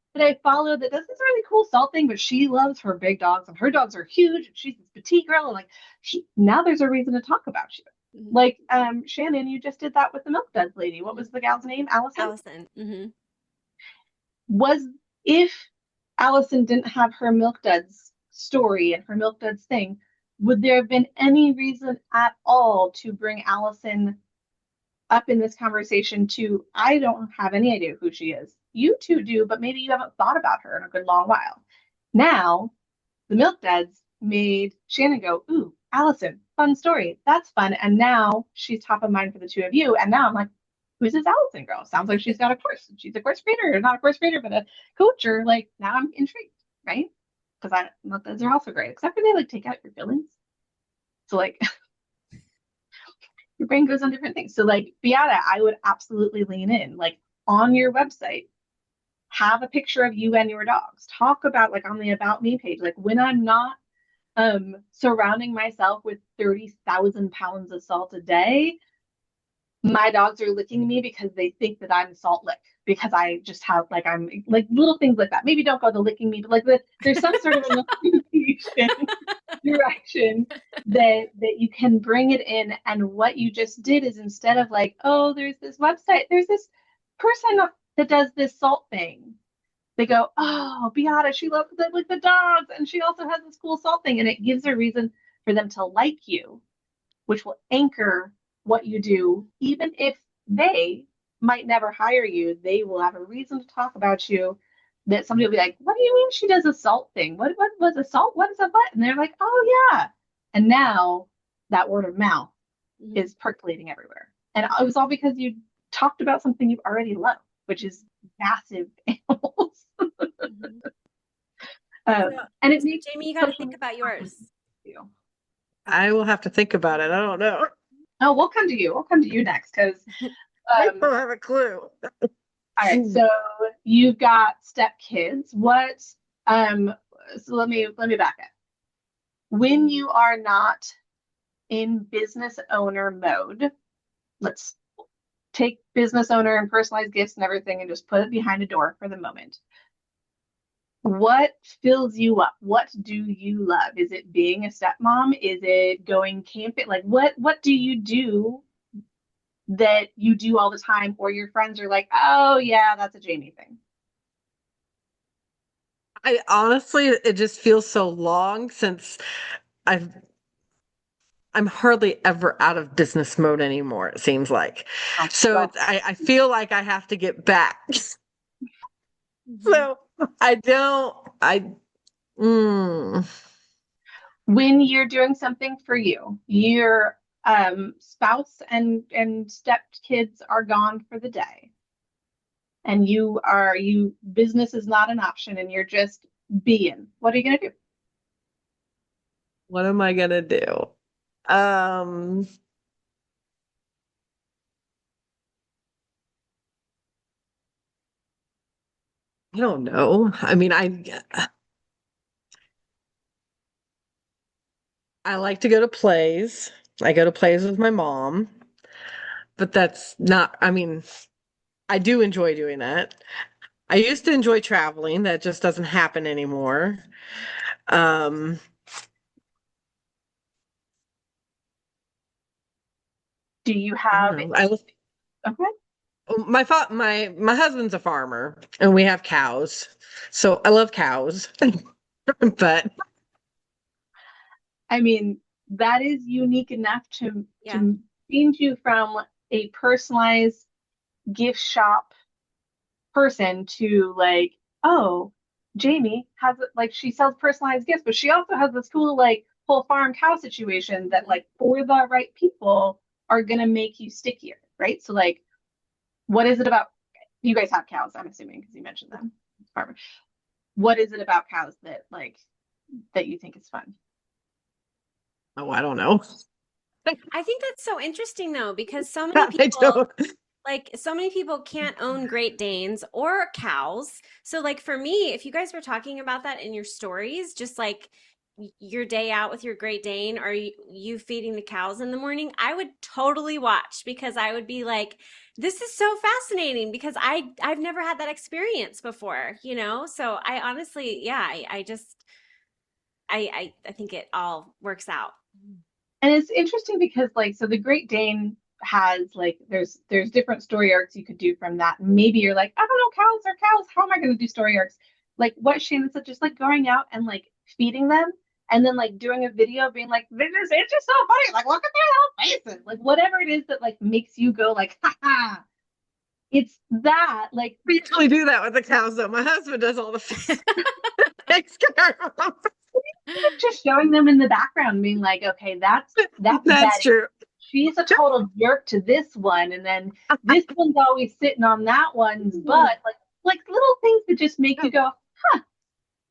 follow that does this really cool salt thing, but she loves her big dogs, and her dogs are huge. And she's this petite girl, and like now there's a reason to talk about you." Hmm. Like Shannon, you just did that with the Milk Duds lady. What was the gal's name? Allison? Allison. Hmm. Was If Allison didn't have her Milk Duds story and her Milk Duds thing, would there have been any reason at all to bring Allison up in this conversation to, I don't have any idea who she is. You two do, but maybe you haven't thought about her in a good long while. Now, the Milk Duds made Shannon go, "Ooh, Allison, fun story. That's fun." And now she's top of mind for the two of you. And now I'm like, who's this Allison girl? Sounds like she's got a course. She's a course creator, not a course creator, but a coach. Or like, now I'm intrigued, right? Because Milk Duds are also great, except for they like take out your feelings. So like your brain goes on different things. So like Beata, I would absolutely lean in. Like on your website, have a picture of you and your dogs. Talk about like on the About Me page, like when I'm not surrounding myself with 30,000 pounds of salt a day, my dogs are licking me because they think that I'm salt lick because I just have like I'm like little things like that. Maybe don't go to licking me, but like there's some sort of initiation direction that you can bring it in. And what you just did is instead of like, oh, there's this website, there's this person that does this salt thing. They go, oh, Beata, she loves like the dogs, and she also has this cool salt thing, and it gives a reason for them to like you, which will anchor what you do, even if they might never hire you. They will have a reason to talk about you. That somebody will be like, "What do you mean she does a salt thing? What was a salt? What is a what?" And they're like, "Oh yeah." And now that word of mouth Hmm. is percolating everywhere. And it was all because you talked about something you already love, which is massive animals. Hmm. So, And it so makes Jamie, you got to social think media about awesome yours. for you. I will have to think about it. I don't know. Oh, we'll come to you. We'll come to you next because I um, don't have a clue. all right, so you've got step kids. What so let me back up. When you are not in business owner mode, let's take business owner and personalized gifts and everything and just put it behind a door for the moment. What fills you up? What do you love? Is it being a stepmom? Is it going camping? Like what do you do that you do all the time, or your friends are like, "Oh yeah, that's a Jamie thing." I honestly, it just feels so long since I've I'm hardly ever out of business mode anymore, it seems like. Oh, So well, I feel like I have to get back. Mhm. So mm, When you're doing something for you, your spouse and step kids are gone for the day, and you business is not an option, and you're just being. What are you gonna do? what am I gonna do? Um, I don't know. I mean, I like to go to plays. I go to plays with my mom, but that's not, I mean, I do enjoy doing that. I used to enjoy traveling. That just doesn't happen anymore. Um, Do you I don't have know. okay? My husband's a farmer and we have cows. So I love cows. But I mean, that is unique enough Yeah. to change you from a personalized gift shop person to like, oh, Jamie has like she sells personalized gifts, but she also has this cool like whole farm cow situation that Mhm. like for the right people are gonna make you stickier, right? So like, what is it about you guys have cows? I'm assuming because you mentioned them, farmer. What is it about cows that like that you think is fun? oh, I don't know. I think that's so interesting though, because I don't. so many people can't own Great Danes or cows. So like for me, if you guys were talking about that in your stories, just like your day out with your Great Dane or you feeding the cows in the morning, I would totally watch because I would be like, this is so fascinating because I've never had that experience before, you know? So I honestly, yeah, I just I think it all works out. And it's interesting because like so the Great Dane has like there's different story arcs you could do from that. Maybe you're like, I don't know, cows are cows. How am I going to do story arcs? Like what Shannon said, just like going out and like feeding them and then like doing a video being like, it's just so funny. Like look at their little faces. Like whatever it is that like makes you go like, ha ha. It's that like We usually do that with the cows, though. My husband does all the takes care of them. just showing them in the background being like, okay, that's That's Betty. true. She's a total jerk to this one, and then this one's always sitting on that one's butt. Like little things that just make you go, huh,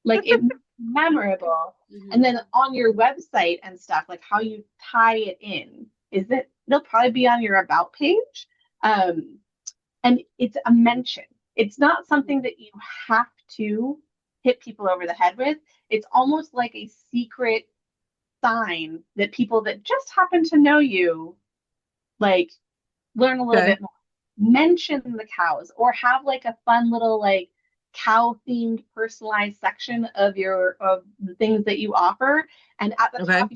like it memorable. And Mhm. then on your website and stuff, like how you tie it in, is that they'll probably be on your about page. Um, and it's a mention. It's not something that you have to hit people over the head with. It's almost like a secret sign that people that just happen to know you like learn a little Okay. bit more. Mention the cows or have like a fun little like cow themed personalized section of the things that you offer. And at the Okay. top,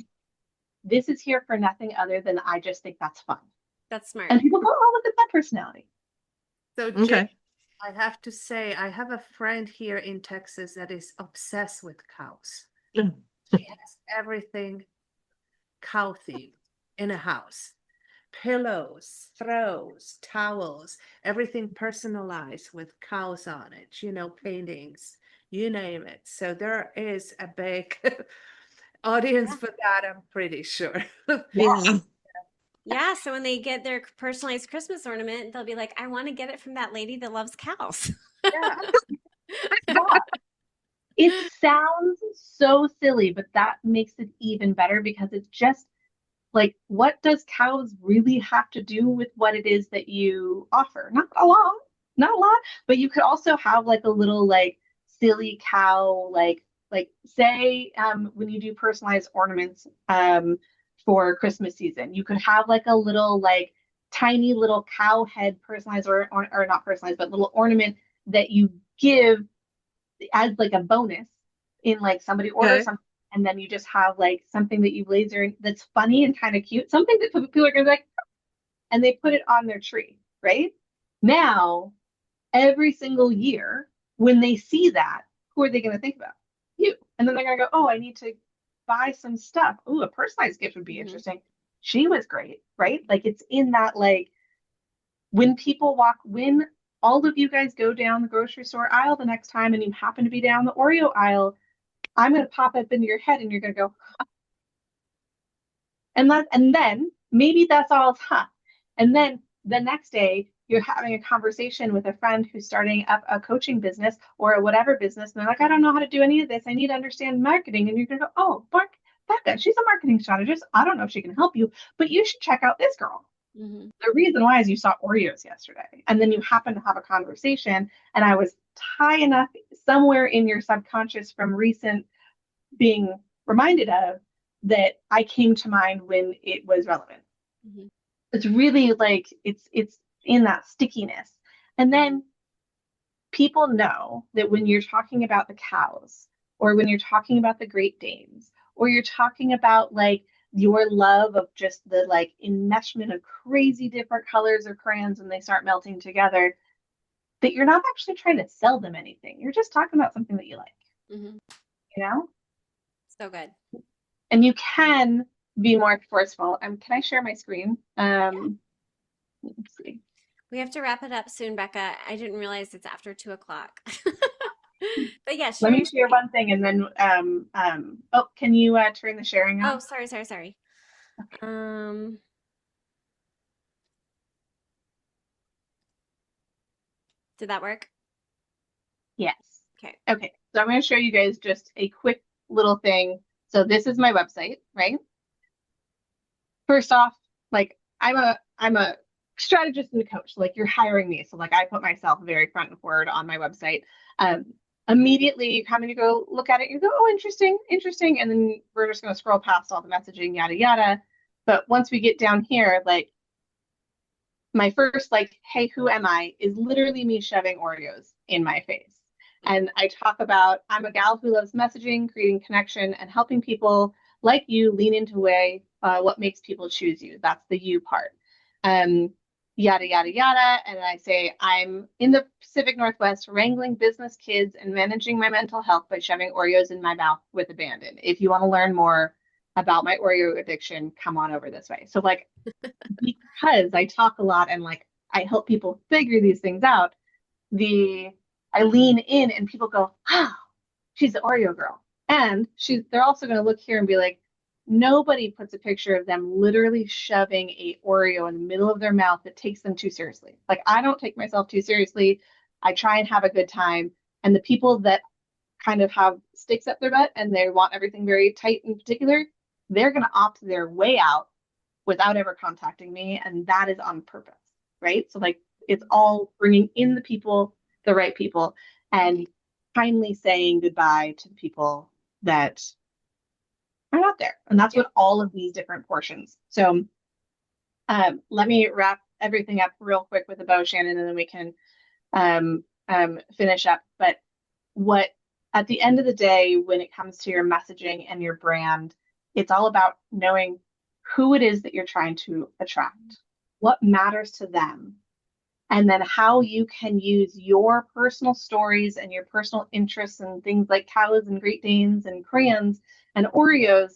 this is here for nothing other than I just think that's fun. That's smart. And people go, oh, look at that personality. So, Jay, Okay. I have to say, I have a friend here in Texas that is obsessed with cows. She has everything cow themed in a house. Pillows, throws, towels, everything personalized with cows on it, paintings, you name it. So there is a big audience Yeah. for that, I'm pretty sure. Yeah. Yeah, so when they get their personalized Christmas ornament, they'll be like, I want to get it from that lady that loves cows. Yeah. Yeah. It sounds so silly, but that makes it even better because it's just like, what does cows really have to do with what it is that you offer? Not a lot, not a lot, but you could also have like a little like silly cow, like say when you do personalized ornaments for Christmas season, you could have like a little like tiny little cow head personalized or not personalized, but little ornament that you give as like a bonus in like somebody orders Okay. something and then you just have like something that you laser that's funny and kind of cute, something that people are gonna be like, and they put it on their tree, right? Now, every single year, when they see that, who are they gonna think about? You. And then they're gonna go, oh, I need to buy some stuff. Ooh, a personalized gift would be Mhm. interesting. She was great, right? Like it's in that like when all of you guys go down the grocery store aisle the next time and you happen to be down the Oreo aisle, I'm going to pop up into your head and you're going to go, and then maybe that's all, huh? And then the next day you're having a conversation with a friend who's starting up a coaching business or a whatever business, and they're like, I don't know how to do any of this. I need to understand marketing. And you're gonna go, oh, Becca, she's a marketing strategist. I don't know if she can help you, but you should check out this girl. Mm-hmm. The reason why is you saw Oreos yesterday, and then you happen to have a conversation, and I was high enough somewhere in your subconscious from recent being reminded of that I came to mind when it was relevant. Mm-hmm. It's really like it's in that stickiness. And then people know that when you're talking about the cows, or when you're talking about the Great Danes, or you're talking about like your love of just the like enmeshment of crazy different colors of crayons when they start melting together, that you're not actually trying to sell them anything. You're just talking about something that you like, Mm-hmm. you know? So good. And you can be more forceful. Can I share my screen? Let's see. We have to wrap it up soon, Becca. I didn't realize it's after 2 o'clock. But yeah, Let share me your share screen. one thing and then oh, can you turn the sharing Oh, on? sorry. Okay. Did that work? Yes. Okay. Okay. So I'm going to show you guys just a quick little thing. So this is my website, right? First off, like I'm a strategist and a coach. So, like you're hiring me. So like I put myself very front and forward on my website. Um, Immediately you come and you go look at it, you go, oh, interesting. And then we're just going to scroll past all the messaging, yada, yada. But once we get down here, like my first, like, hey, who am I, is literally me shoving Oreos in my face. And I talk about I'm a gal who loves messaging, creating connection, and helping people like you lean into what makes people choose you. That's the you part. Um, Yada, yada, yada. And I say, I'm in the Pacific Northwest wrangling business kids and managing my mental health by shoving Oreos in my mouth with abandon. If you want to learn more about my Oreo addiction, come on over this way. So, like, because I talk a lot and like I help people figure these things out, I lean in and people go, ah, she's the Oreo girl. And they're also going to look here and be like, nobody puts a picture of them literally shoving a Oreo in the middle of their mouth that takes them too seriously. Like I don't take myself too seriously. I try and have a good time. And the people that kind of have sticks up their butt and they want everything very tight in particular, they're going to opt their way out without ever contacting me. And that is on purpose, right? So, like, it's all bringing in the right people, and kindly saying goodbye to the people that are not there. And that's Yep. what all of these different portions. So, let me wrap everything up real quick with a bow, Shannon, and then we can finish up. But what at the end of the day, when it comes to your messaging and your brand, it's all about knowing who it is that you're trying to attract, what matters to them, and then how you can use your personal stories and your personal interests and things like cows and Great Danes and crayons and Oreos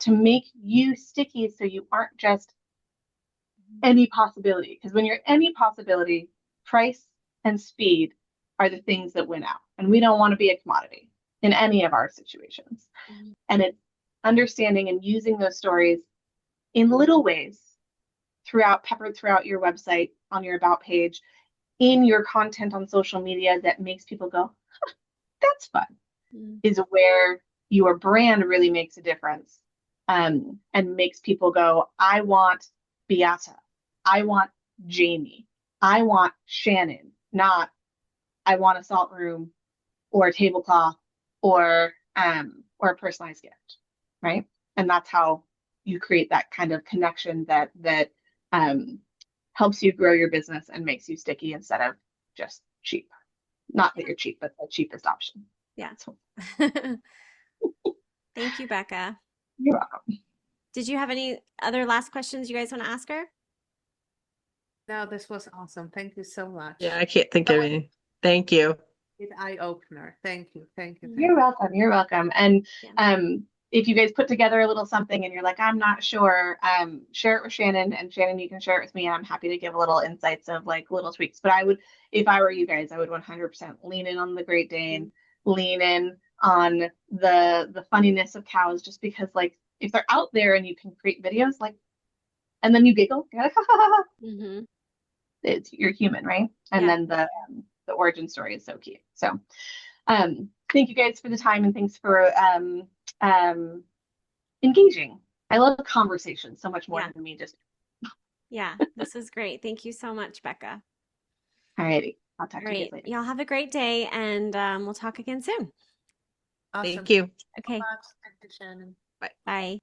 to make you sticky so you aren't just any possibility. Because when you're any possibility, price and speed are the things that win out. And we don't want to be a commodity in any of our situations. Mm-hmm. And it's understanding and using those stories in little ways peppered throughout your website, on your about page, in your content on social media that makes people go, huh, that's fun, Mm-hmm. is where your brand really makes a difference, and makes people go, I want Beata. I want Jamie. I want Shannon, not I want a salt room or a tablecloth or a personalized gift, right? And that's how you create that kind of connection that helps you grow your business and makes you sticky instead of just cheap. Not that you're cheap, but the cheapest option. Yeah. So, Thank you, Becca. you're welcome. Did you have any other last questions you guys want to ask her? No, this was awesome. Thank you so much. Yeah, I can't think of any. Thank you. Eye opener. Thank you. You're welcome. You're welcome. And Yeah. if you guys put together a little something and you're like, I'm not sure, share it with Shannon, and Shannon, you can share it with me. And I'm happy to give a little insights of like little tweaks. But I would, if I were you guys, I would 100% lean in on the Great Dane, lean in on the funniness of cows, just because like if they're out there and you can create videos like, and then you giggle, you're like, ha, ha, ha, Mm-hmm. you're human, right? And Yeah. then the origin story is so cute. So thank you guys for the time, and thanks for engaging. I love conversation so much more Yeah. than me just. Yeah. This was great. Thank you so much, Becca. Alrighty, I'll All talk to you guys right. later. Y'all have a great day, and we'll talk again soon. Awesome. Thank you. Okay. Thank you, Shannon. Bye.